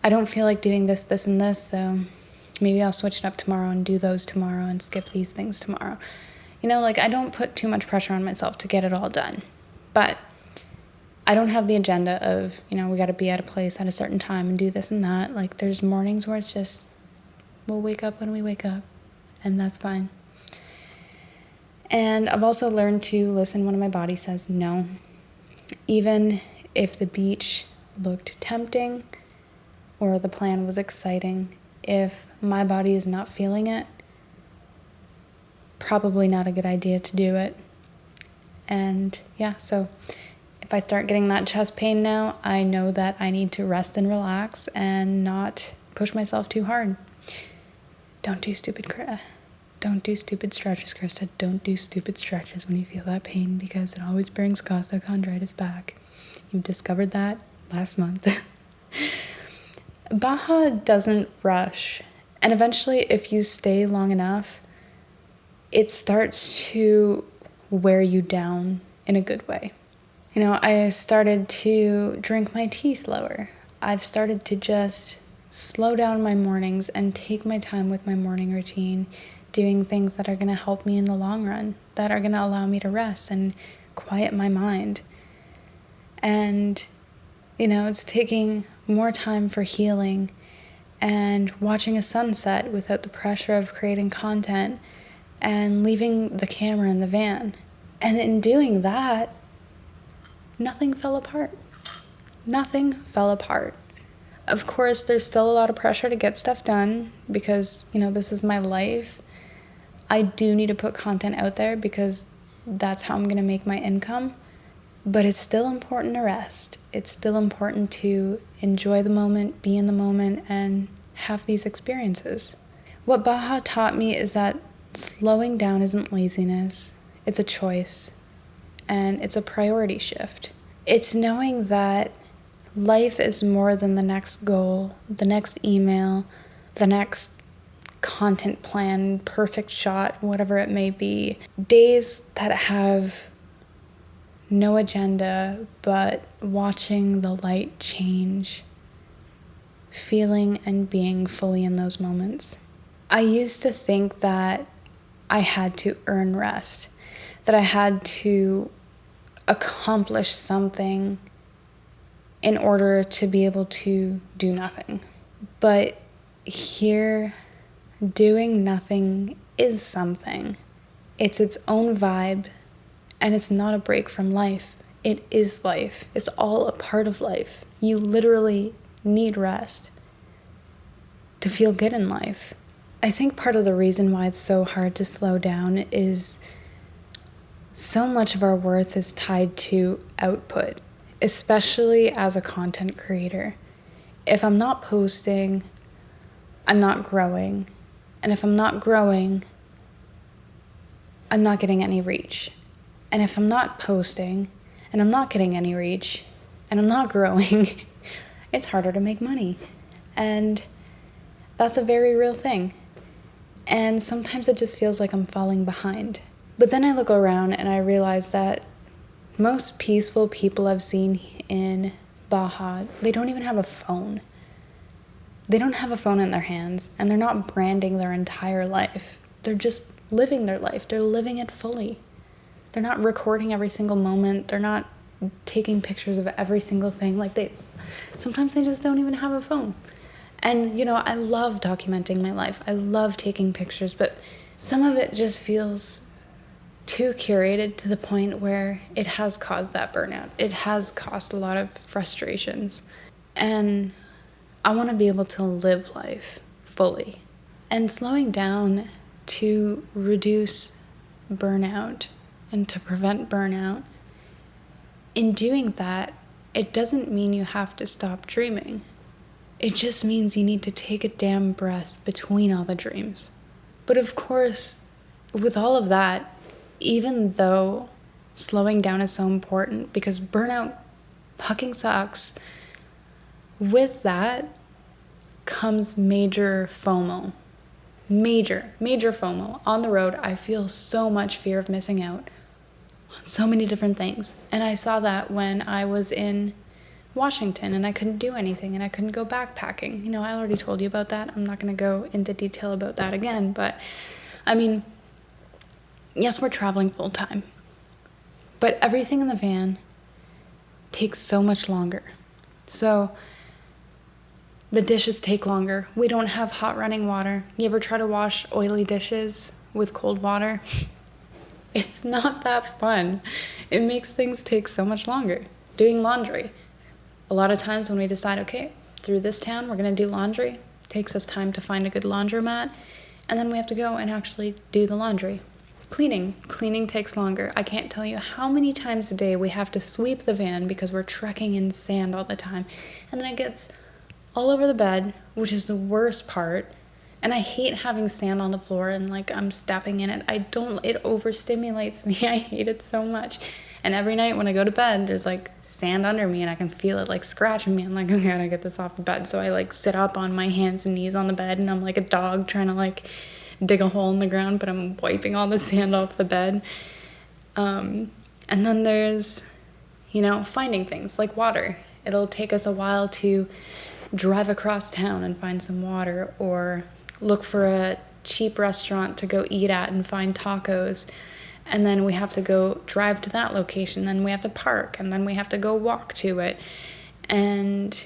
I don't feel like doing this, and this, so maybe I'll switch it up tomorrow and do those tomorrow and skip these things tomorrow. You know, like I don't put too much pressure on myself to get it all done. But I don't have the agenda of, you know, we got to be at a place at a certain time and do this and that. Like there's mornings where it's just, we'll wake up when we wake up, and that's fine. And I've also learned to listen when my body says no. Even if the beach looked tempting or the plan was exciting, if my body is not feeling it, probably not a good idea to do it. And yeah, so if I start getting that chest pain now, I know that I need to rest and relax and not push myself too hard. Don't do stupid stretches, Krista. Don't do stupid stretches when you feel that pain, because it always brings costochondritis back. You discovered that last month. Baja doesn't rush. And eventually, if you stay long enough, it starts to wear you down in a good way. You know, I started to drink my tea slower. I've started to just slow down my mornings and take my time with my morning routine, doing things that are going to help me in the long run, that are going to allow me to rest and quiet my mind. And, you know, it's taking more time for healing and watching a sunset without the pressure of creating content and leaving the camera in the van. And in doing that, nothing fell apart. Nothing fell apart. Of course, there's still a lot of pressure to get stuff done because, you know, this is my life. I do need to put content out there because that's how I'm going to make my income. But it's still important to rest. It's still important to enjoy the moment, be in the moment, and have these experiences. What Baja taught me is that slowing down isn't laziness. It's a choice. And it's a priority shift. It's knowing that life is more than the next goal, the next email, the next content plan, perfect shot, whatever it may be. Days that have no agenda, but watching the light change, feeling and being fully in those moments. I used to think that I had to earn rest, that I had to accomplish something in order to be able to do nothing. But here doing nothing is something. It's its own vibe, and it's not a break from life. It is life. It's all a part of life. You literally need rest to feel good in life. I think part of the reason why it's so hard to slow down is so much of our worth is tied to output, especially as a content creator. If I'm not posting, I'm not growing. And if I'm not growing, I'm not getting any reach. And if I'm not posting, and I'm not getting any reach, and I'm not growing, it's harder to make money. And that's a very real thing. And sometimes it just feels like I'm falling behind. But then I look around and I realize that most peaceful people I've seen in Baja, they don't even have a phone. They don't have a phone in their hands, and they're not branding their entire life. They're just living their life. They're living it fully. They're not recording every single moment. They're not taking pictures of every single thing. Sometimes they just don't even have a phone. And, I love documenting my life. I love taking pictures, but some of it just feels too curated to the point where it has caused that burnout. It has caused a lot of frustrations. And I want to be able to live life fully. And slowing down to reduce burnout and to prevent burnout, in doing that, it doesn't mean you have to stop dreaming. It just means you need to take a damn breath between all the dreams. But of course, with all of that, even though slowing down is so important, because burnout fucking sucks, with that comes major FOMO. Major FOMO. On the road, I feel so much fear of missing out on so many different things. And I saw that when I was in Washington and I couldn't do anything and I couldn't go backpacking. I already told you about that. I'm not going to go into detail about that again, but yes, we're traveling full time, but everything in the van takes so much longer. So the dishes take longer. We don't have hot running water. You ever try to wash oily dishes with cold water? It's not that fun. It makes things take so much longer. Doing laundry. A lot of times when we decide, okay, through this town, we're going to do laundry, it takes us time to find a good laundromat, and then we have to go and actually do the laundry. Cleaning takes longer. I can't tell you how many times a day we have to sweep the van because we're trekking in sand all the time. And then it gets all over the bed, which is the worst part. And I hate having sand on the floor and I'm stepping in it. It overstimulates me. I hate it so much. And every night when I go to bed, there's sand under me and I can feel it scratching me. I'm like, okay, I gotta get this off the bed. So I sit up on my hands and knees on the bed and I'm like a dog trying to dig a hole in the ground, but I'm wiping all the sand off the bed. And then there's, finding things like water. It'll take us a while to drive across town and find some water, or look for a cheap restaurant to go eat at and find tacos. And then we have to go drive to that location, then we have to park, and then we have to go walk to it. And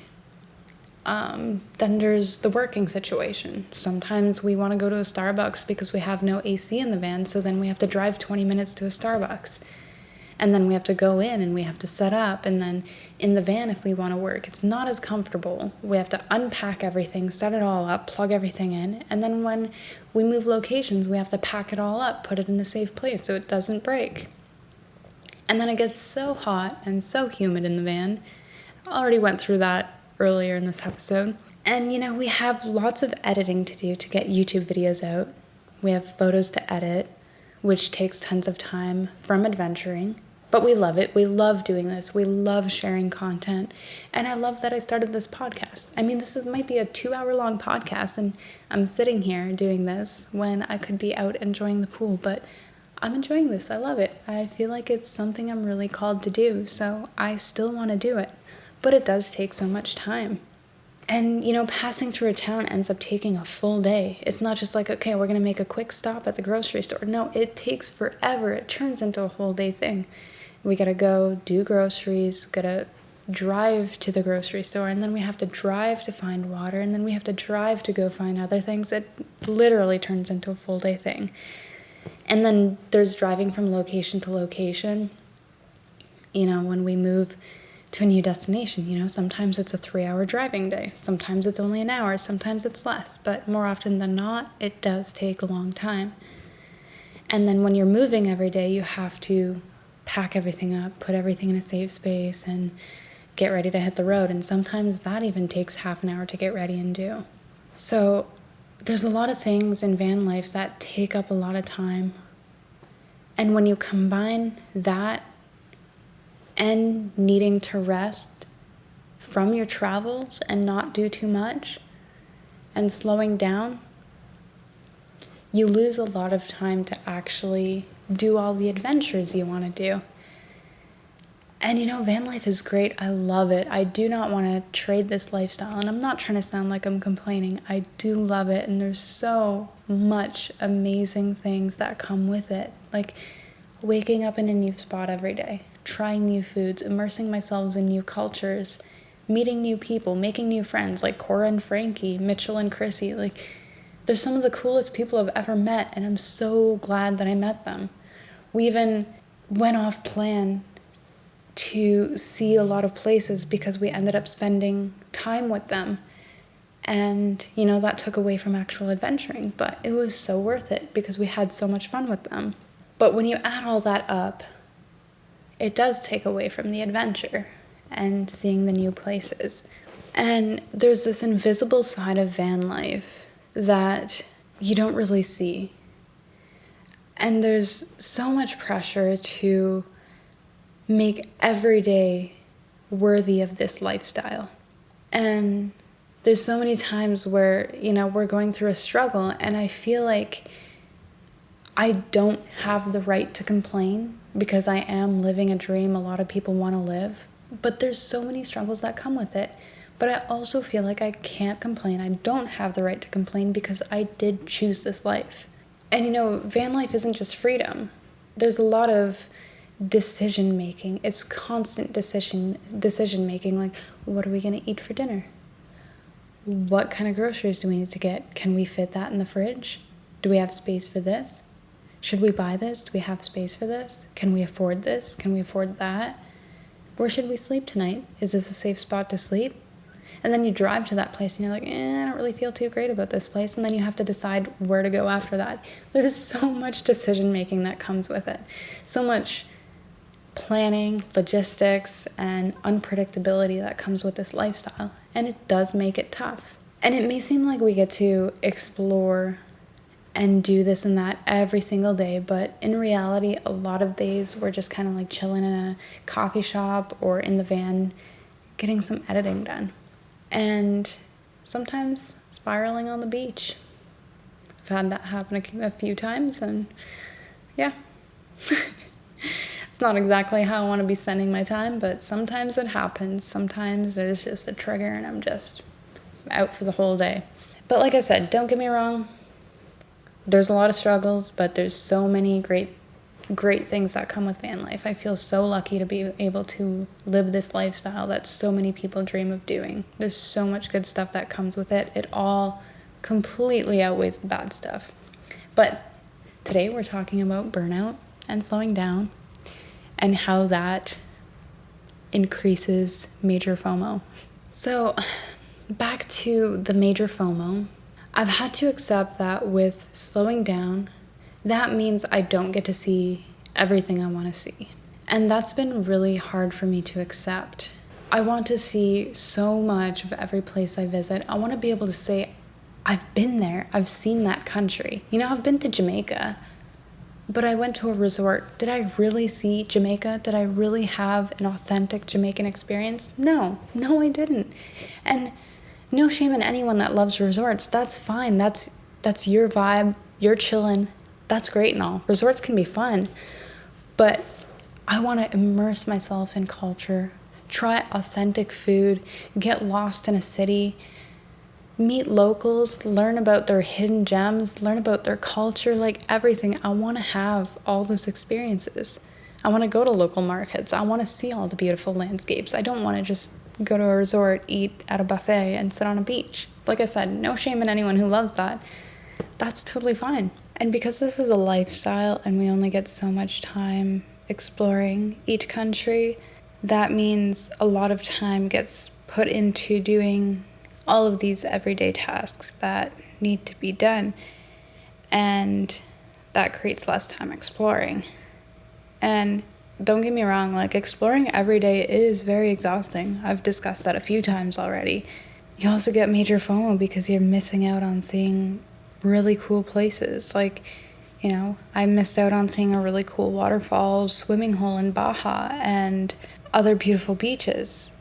then there's the working situation. Sometimes we want to go to a Starbucks because we have no AC in the van, so then we have to drive 20 minutes to a Starbucks. And then we have to go in and we have to set up, and then in the van if we want to work, it's not as comfortable. We have to unpack everything, set it all up, plug everything in, and then when we move locations, we have to pack it all up, put it in a safe place so it doesn't break. And then it gets so hot and so humid in the van. I already went through that earlier in this episode. And we have lots of editing to do to get YouTube videos out. We have photos to edit, which takes tons of time from adventuring. But we love it. We love doing this. We love sharing content. And I love that I started this podcast. This might be a 2-hour-long podcast, and I'm sitting here doing this when I could be out enjoying the pool. But I'm enjoying this. I love it. I feel like it's something I'm really called to do, so I still want to do it. But it does take so much time. And, passing through a town ends up taking a full day. It's not just okay, we're going to make a quick stop at the grocery store. No, it takes forever. It turns into a whole day thing. We got to go do groceries, got to drive to the grocery store, and then we have to drive to find water, and then we have to drive to go find other things. It literally turns into a full day thing. And then there's driving from location to location. When we move to a new destination, sometimes it's a 3-hour driving day. Sometimes it's only an hour. Sometimes it's less. But more often than not, it does take a long time. And then when you're moving every day, you have to pack everything up, put everything in a safe space, and get ready to hit the road. And sometimes that even takes half an hour to get ready and do. So there's a lot of things in van life that take up a lot of time. And when you combine that and needing to rest from your travels and not do too much and slowing down, you lose a lot of time to actually do all the adventures you want to do. And van life is great. I love it. I do not want to trade this lifestyle. And I'm not trying to sound like I'm complaining. I do love it. And there's so much amazing things that come with it. Like waking up in a new spot every day, trying new foods, immersing myself in new cultures, meeting new people, making new friends like Cora and Frankie, Mitchell and Chrissy. Like, there's some of the coolest people I've ever met, and I'm so glad that I met them. We even went off plan to see a lot of places because we ended up spending time with them. And, that took away from actual adventuring, but it was so worth it because we had so much fun with them. But when you add all that up, it does take away from the adventure and seeing the new places. And there's this invisible side of van life that you don't really see. And there's so much pressure to make every day worthy of this lifestyle. And there's so many times where, we're going through a struggle, and I feel like I don't have the right to complain because I am living a dream a lot of people want to live. But there's so many struggles that come with it. But I also feel like I can't complain. I don't have the right to complain because I did choose this life. And van life isn't just freedom. There's a lot of decision making. It's constant decision making. Like, what are we going to eat for dinner? What kind of groceries do we need to get? Can we fit that in the fridge? Do we have space for this? Should we buy this? Do we have space for this? Can we afford this? Can we afford that? Where should we sleep tonight? Is this a safe spot to sleep? And then you drive to that place and you're like, I don't really feel too great about this place. And then you have to decide where to go after that. There's so much decision making that comes with it. So much planning, logistics, and unpredictability that comes with this lifestyle. And it does make it tough. And it may seem like we get to explore and do this and that every single day, but in reality, a lot of days we're just kind of like chilling in a coffee shop or in the van getting some editing done. And sometimes spiraling on the beach. I've had that happen a few times, and yeah. It's not exactly how I want to be spending my time, but sometimes it happens. Sometimes it's just a trigger and I'm just out for the whole day. But like I said, don't get me wrong. There's a lot of struggles, but there's so many great things that come with van life. I feel so lucky to be able to live this lifestyle that so many people dream of doing. There's so much good stuff that comes with it. It all completely outweighs the bad stuff. But today we're talking about burnout and slowing down and how that increases major FOMO. So back to the major FOMO. I've had to accept that with slowing down, that means I don't get to see everything I want to see. And that's been really hard for me to accept. I want to see so much of every place I visit. I want to be able to say, I've been there. I've seen that country. I've been to Jamaica, but I went to a resort. Did I really see Jamaica? Did I really have an authentic Jamaican experience? No, I didn't. And no shame in anyone that loves resorts. That's fine. That's your vibe. You're chilling. That's great and all. Resorts can be fun. But I want to immerse myself in culture, try authentic food, get lost in a city, meet locals, learn about their hidden gems, learn about their culture, like everything. I want to have all those experiences. I want to go to local markets. I want to see all the beautiful landscapes. I don't want to just go to a resort, eat at a buffet, and sit on a beach. Like I said, no shame in anyone who loves that. That's totally fine. And because this is a lifestyle and we only get so much time exploring each country, that means a lot of time gets put into doing all of these everyday tasks that need to be done. And that creates less time exploring. And don't get me wrong, like, exploring every day is very exhausting. I've discussed that a few times already. You also get major FOMO because you're missing out on seeing really cool places. Like, you know, I missed out on seeing a really cool waterfall, swimming hole in Baja, and other beautiful beaches,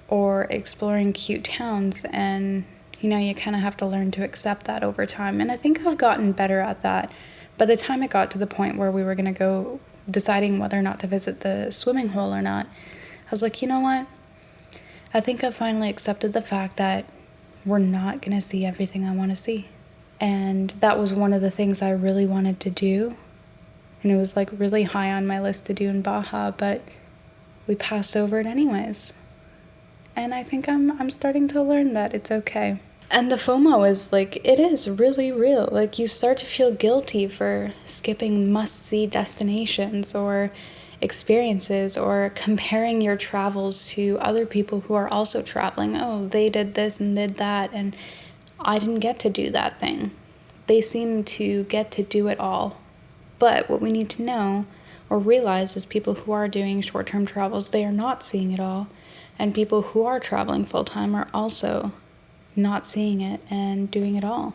or exploring cute towns. And, you know, you kind of have to learn to accept that over time. And I think I've gotten better at that. By the time it got to the point where we were going to go deciding whether or not to visit the swimming hole or not, I was like, you know what? I think I've finally accepted the fact that we're not going to see everything I want to see. And that was one of the things I really wanted to do. And it was like really high on my list to do in Baja, but we passed over it anyways. And I think I'm starting to learn that it's okay. And the FOMO is like, it is really real. Like, you start to feel guilty for skipping must-see destinations or experiences, or comparing your travels to other people who are also traveling. Oh, they did this and did that, and I didn't get to do that thing. They seem to get to do it all. But what we need to know or realize is people who are doing short-term travels, they are not seeing it all. And people who are traveling full-time are also not seeing it and doing it all.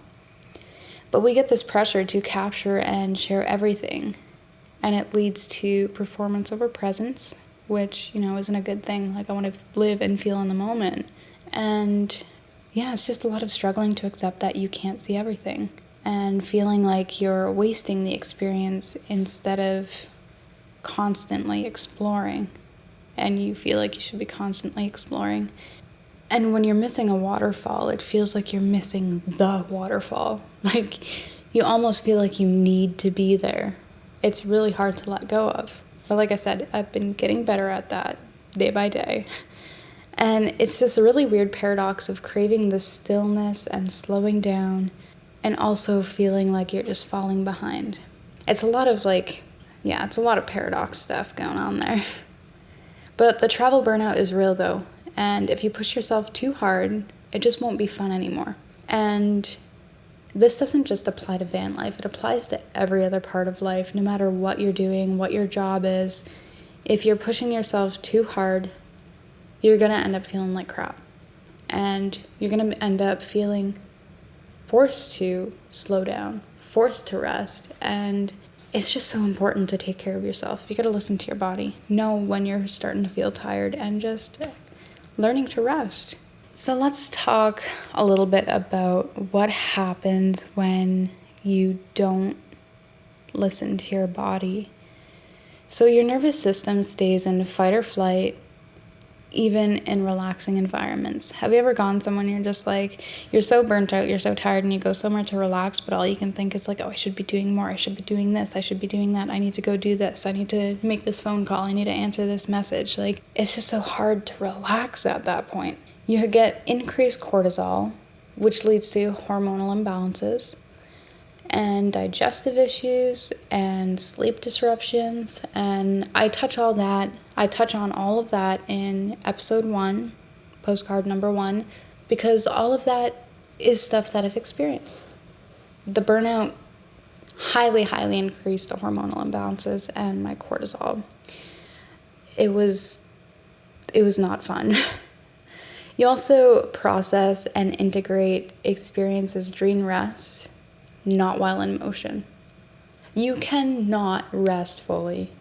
But we get this pressure to capture and share everything. And it leads to performance over presence, which, you know, isn't a good thing. Like, I want to live and feel in the moment. And yeah, it's just a lot of struggling to accept that you can't see everything, and feeling like you're wasting the experience instead of constantly exploring. And you feel like you should be constantly exploring. And when you're missing a waterfall, it feels like you're missing the waterfall. Like, you almost feel like you need to be there. It's really hard to let go of. But like I said, I've been getting better at that day by day. And it's this really weird paradox of craving the stillness and slowing down, and also feeling like you're just falling behind. It's a lot of it's a lot of paradox stuff going on there. But the travel burnout is real though. And if you push yourself too hard, it just won't be fun anymore. And this doesn't just apply to van life. It applies to every other part of life, no matter what you're doing, what your job is. If you're pushing yourself too hard, you're going to end up feeling like crap. And you're going to end up feeling forced to slow down, forced to rest. And it's just so important to take care of yourself. You got to listen to your body. Know when you're starting to feel tired, and just learning to rest. So let's talk a little bit about what happens when you don't listen to your body. So your nervous system stays in fight or flight, even in relaxing environments. Have you ever gone somewhere and you're just like, you're so burnt out, you're so tired, and you go somewhere to relax, but all you can think is like, oh, I should be doing more, I should be doing this, I should be doing that, I need to go do this, I need to make this phone call, I need to answer this message. Like, it's just so hard to relax at that point. You get increased cortisol, which leads to hormonal imbalances, and digestive issues, and sleep disruptions, and I touch on all of that in episode 1, postcard number 1, because all of that is stuff that I've experienced. The burnout highly, highly increased the hormonal imbalances and my cortisol. It was not fun. You also process and integrate experiences during rest, not while in motion. You cannot rest fully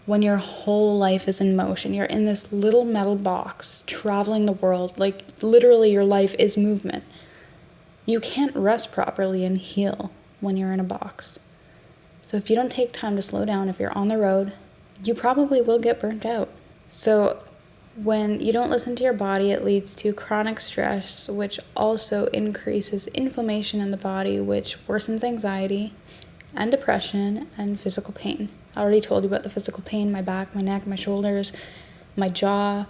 when your whole life is in motion. You're in this little metal box traveling the world. Like, literally your life is movement. You can't rest properly and heal when you're in a box. So if you don't take time to slow down, if you're on the road, you probably will get burnt out. So when you don't listen to your body, it leads to chronic stress, which also increases inflammation in the body, which worsens anxiety and depression and physical pain. I already told you about the physical pain, my back, my neck, my shoulders, my jaw.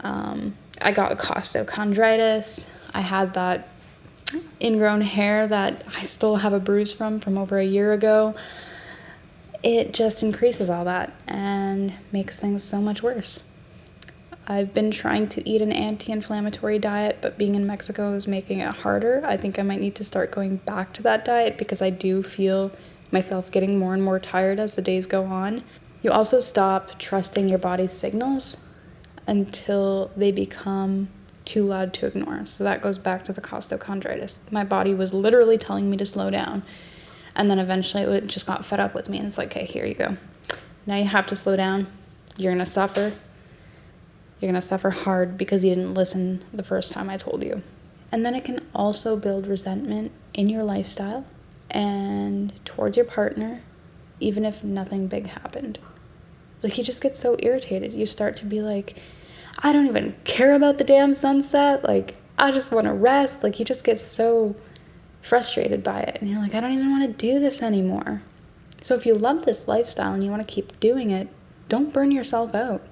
I got costochondritis. I had that ingrown hair that I still have a bruise from over a year ago. It just increases all that and makes things so much worse. I've been trying to eat an anti-inflammatory diet, but being in Mexico is making it harder. I think I might need to start going back to that diet because I do feel myself getting more and more tired as the days go on. You also stop trusting your body's signals until they become too loud to ignore. So that goes back to the costochondritis. My body was literally telling me to slow down. And then eventually it just got fed up with me. And it's like, okay, here you go. Now you have to slow down. You're going to suffer. You're going to suffer hard because you didn't listen the first time I told you. And then it can also build resentment in your lifestyle and towards your partner, even if nothing big happened. Like, you just get so irritated. You start to be like, I don't even care about the damn sunset. Like, I just want to rest. Like, you just get so frustrated by it. And you're like, I don't even want to do this anymore. So if you love this lifestyle and you want to keep doing it, don't burn yourself out.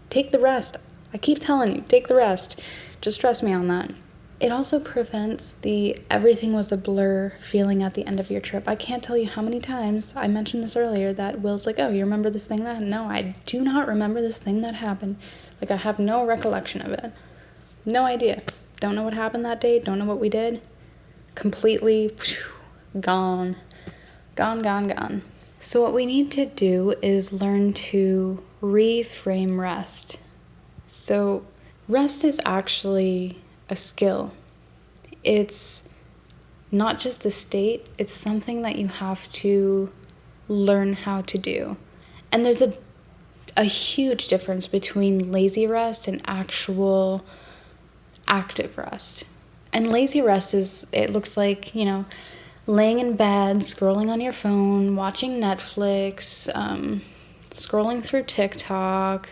Take the rest. I keep telling you, take the rest. Just trust me on that. It also prevents the everything was a blur feeling at the end of your trip. I can't tell you how many times I mentioned this earlier that Will's like, oh, you remember this thing that? No, I do not remember this thing that happened. Like, I have no recollection of it. No idea. Don't know what happened that day. Don't know what we did. Completely gone. Gone. So what we need to do is learn to reframe rest. So rest is actually a skill. It's not just a state, it's something that you have to learn how to do. And there's a huge difference between lazy rest and actual active rest. And lazy rest it looks like, laying in bed, scrolling on your phone, watching Netflix, scrolling through TikTok,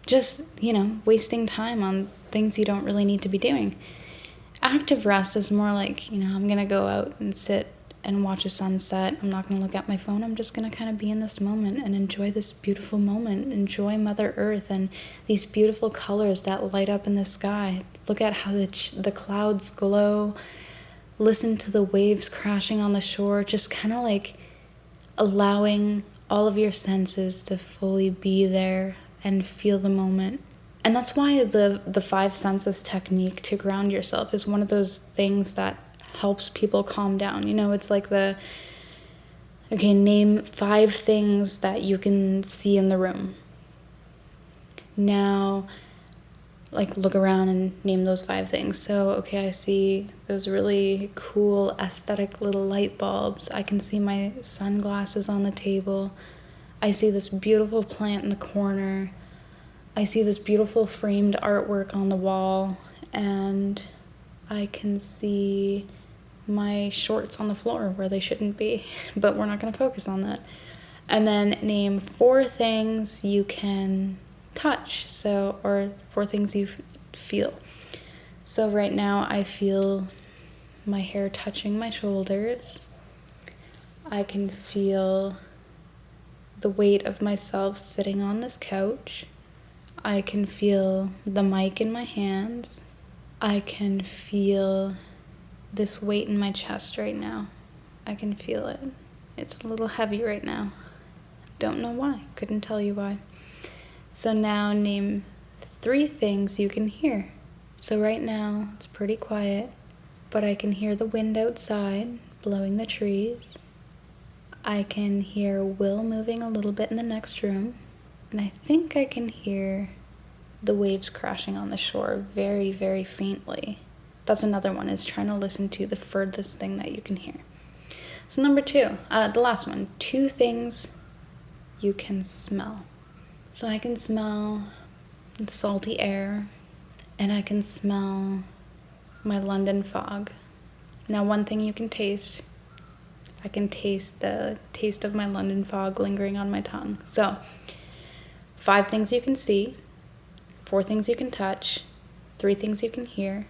just, wasting time on things you don't really need to be doing. Active rest is more like, I'm going to go out and sit and watch a sunset. I'm not going to look at my phone. I'm just going to kind of be in this moment and enjoy this beautiful moment, enjoy Mother Earth and these beautiful colors that light up in the sky. Look at how the clouds glow. Listen to the waves crashing on the shore. Just kind of like allowing all of your senses to fully be there and feel the moment. And that's why the 5 senses technique to ground yourself is one of those things that helps people calm down. It's like name 5 things that you can see in the room. Now, look around and name those 5 things. So, I see those really cool aesthetic little light bulbs. I can see my sunglasses on the table. I see this beautiful plant in the corner. I see this beautiful framed artwork on the wall, and I can see my shorts on the floor where they shouldn't be, but we're not going to focus on that. And then name 4 things you can touch, or 4 things you feel. So right now I feel my hair touching my shoulders. I can feel the weight of myself sitting on this couch. I can feel the mic in my hands. I can feel this weight in my chest right now. I can feel it. It's a little heavy right now. Don't know why. Couldn't tell you why. So now name 3 things you can hear. So right now it's pretty quiet, but I can hear the wind outside blowing the trees. I can hear Will moving a little bit in the next room. And I think I can hear the waves crashing on the shore very, very faintly. That's another one, is trying to listen to the furthest thing that you can hear. So number 2, the last one, 2 things you can smell. So I can smell the salty air, and I can smell my London fog. Now, one thing you can taste, I can taste the taste of my London fog lingering on my tongue. So 5 things you can see, 4 things you can touch, 3 things you can hear,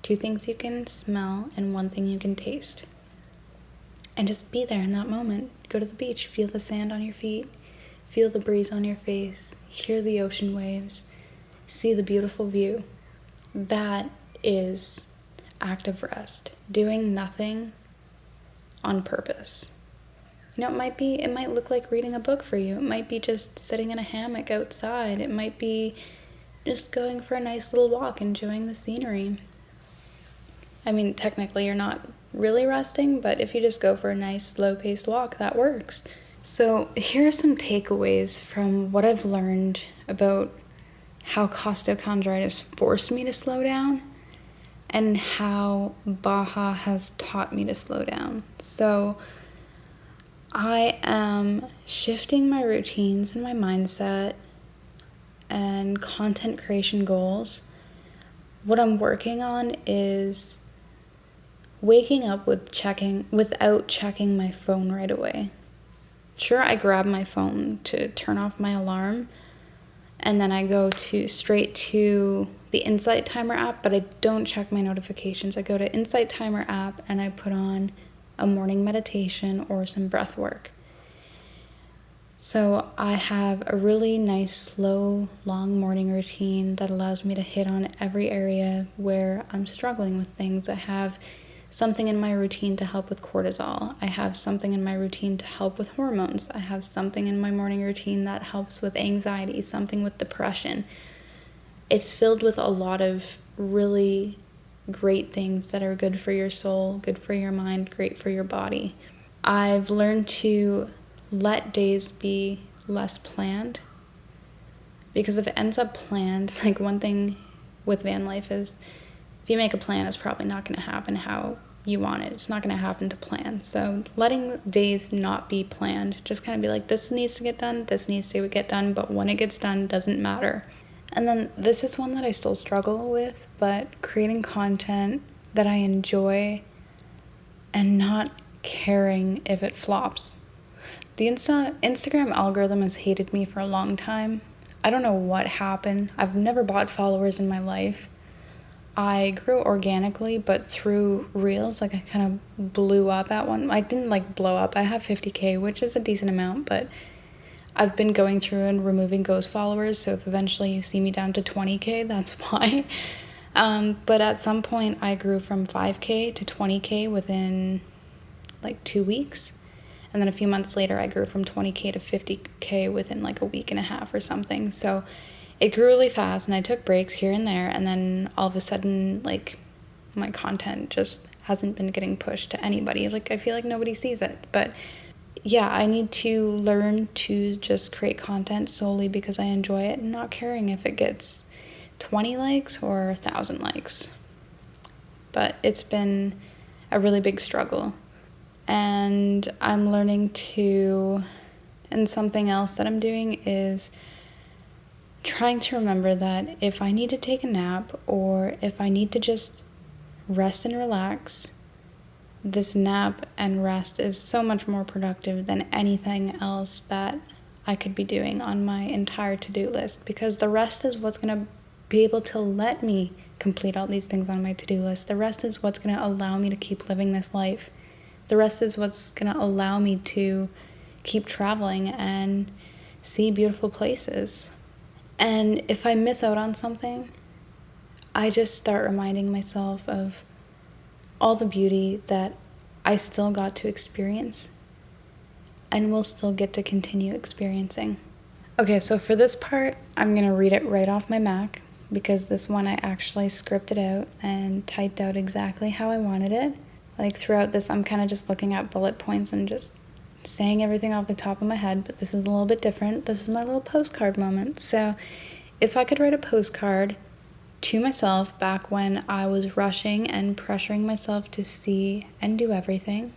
2 things you can smell, and 1 thing you can taste. and just be there in that moment. Go to the beach, feel the sand on your feet, feel the breeze on your face, hear the ocean waves, see the beautiful view. That is active rest, doing nothing on purpose. It might look like reading a book for you. It might be just sitting in a hammock outside. It might be just going for a nice little walk, enjoying the scenery. I mean, technically you're not really resting, but if you just go for a nice slow-paced walk, that works. So here are some takeaways from what I've learned about how costochondritis forced me to slow down and how Baja has taught me to slow down. So I am shifting my routines and my mindset and content creation goals. What I'm working on is waking up without checking my phone right away. Sure, I grab my phone to turn off my alarm, and then I go straight to the Insight Timer app, but I don't check my notifications. I go to Insight Timer app and I put on a morning meditation or some breath work. So I have a really nice, slow, long morning routine that allows me to hit on every area where I'm struggling with things. I have something in my routine to help with cortisol. I have something in my routine to help with hormones. I have something in my morning routine that helps with anxiety, something with depression. It's filled with a lot of really great things that are good for your soul, good for your mind, great for your body. I've learned to let days be less planned, because if it ends up planned, like one thing with van life is if you make a plan, it's probably not going to happen how you want it. It's not going to happen to plan. So letting days not be planned, just kind of be like, this needs to get done, this needs to get done, but when it gets done doesn't matter. And then this is one that I still struggle with, but creating content that I enjoy and not caring if it flops. The Instagram algorithm has hated me for a long time. I don't know what happened. I've never bought followers in my life. I grew organically, but through Reels, like I kind of blew up at one. I didn't like blow up. I have 50K, which is a decent amount, but I've been going through and removing ghost followers, so if eventually you see me down to 20K, that's why. But at some point, I grew from 5K to 20K within like 2 weeks. And then a few months later, I grew from 20K to 50K within like a week and a half or something. So it grew really fast, and I took breaks here and there. And then all of a sudden, like, my content just hasn't been getting pushed to anybody. Like, I feel like nobody sees it. But yeah, I need to learn to just create content solely because I enjoy it and not caring if it gets 20 likes or 1,000 likes. But it's been a really big struggle. And I'm learning to, and something else that I'm doing is trying to remember that if I need to take a nap or if I need to just rest and relax, this nap and rest is so much more productive than anything else that I could be doing on my entire to-do list, because the rest is what's going to be able to let me complete all these things on my to-do list. The rest is what's going to allow me to keep living this life. The rest is what's going to allow me to keep traveling and see beautiful places. And if I miss out on something, I just start reminding myself of all the beauty that I still got to experience and will still get to continue experiencing. Okay, so for this part, I'm going to read it right off my Mac, because this one I actually scripted out and typed out exactly how I wanted it. Like throughout this, I'm kind of just looking at bullet points and just saying everything off the top of my head, but this is a little bit different. This is my little postcard moment. So if I could write a postcard to myself back when I was rushing and pressuring myself to see and do everything,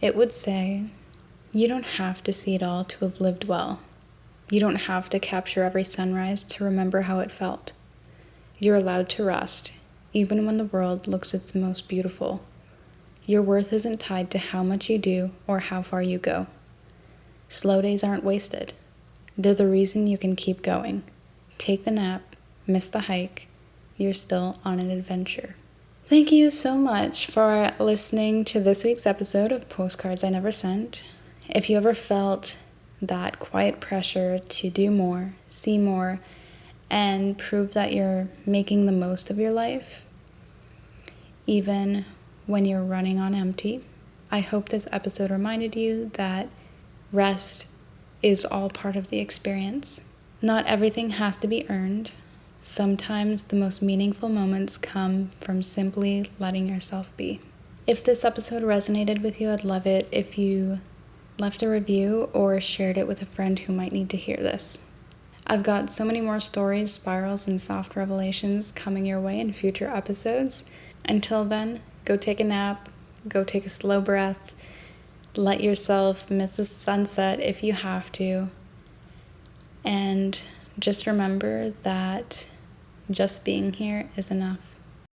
it would say, you don't have to see it all to have lived well. You don't have to capture every sunrise to remember how it felt. You're allowed to rest, even when the world looks its most beautiful. Your worth isn't tied to how much you do or how far you go. Slow days aren't wasted. They're the reason you can keep going. Take the nap, miss the hike, you're still on an adventure. Thank you so much for listening to this week's episode of Postcards I Never Sent. If you ever felt that quiet pressure to do more, see more, and prove that you're making the most of your life, even when you're running on empty, I hope this episode reminded you that rest is all part of the experience. Not everything has to be earned. Sometimes the most meaningful moments come from simply letting yourself be. If this episode resonated with you, I'd love it if you left a review or shared it with a friend who might need to hear this. I've got so many more stories, spirals, and soft revelations coming your way in future episodes. Until then, go take a nap, go take a slow breath, let yourself miss the sunset if you have to, and just remember that just being here is enough.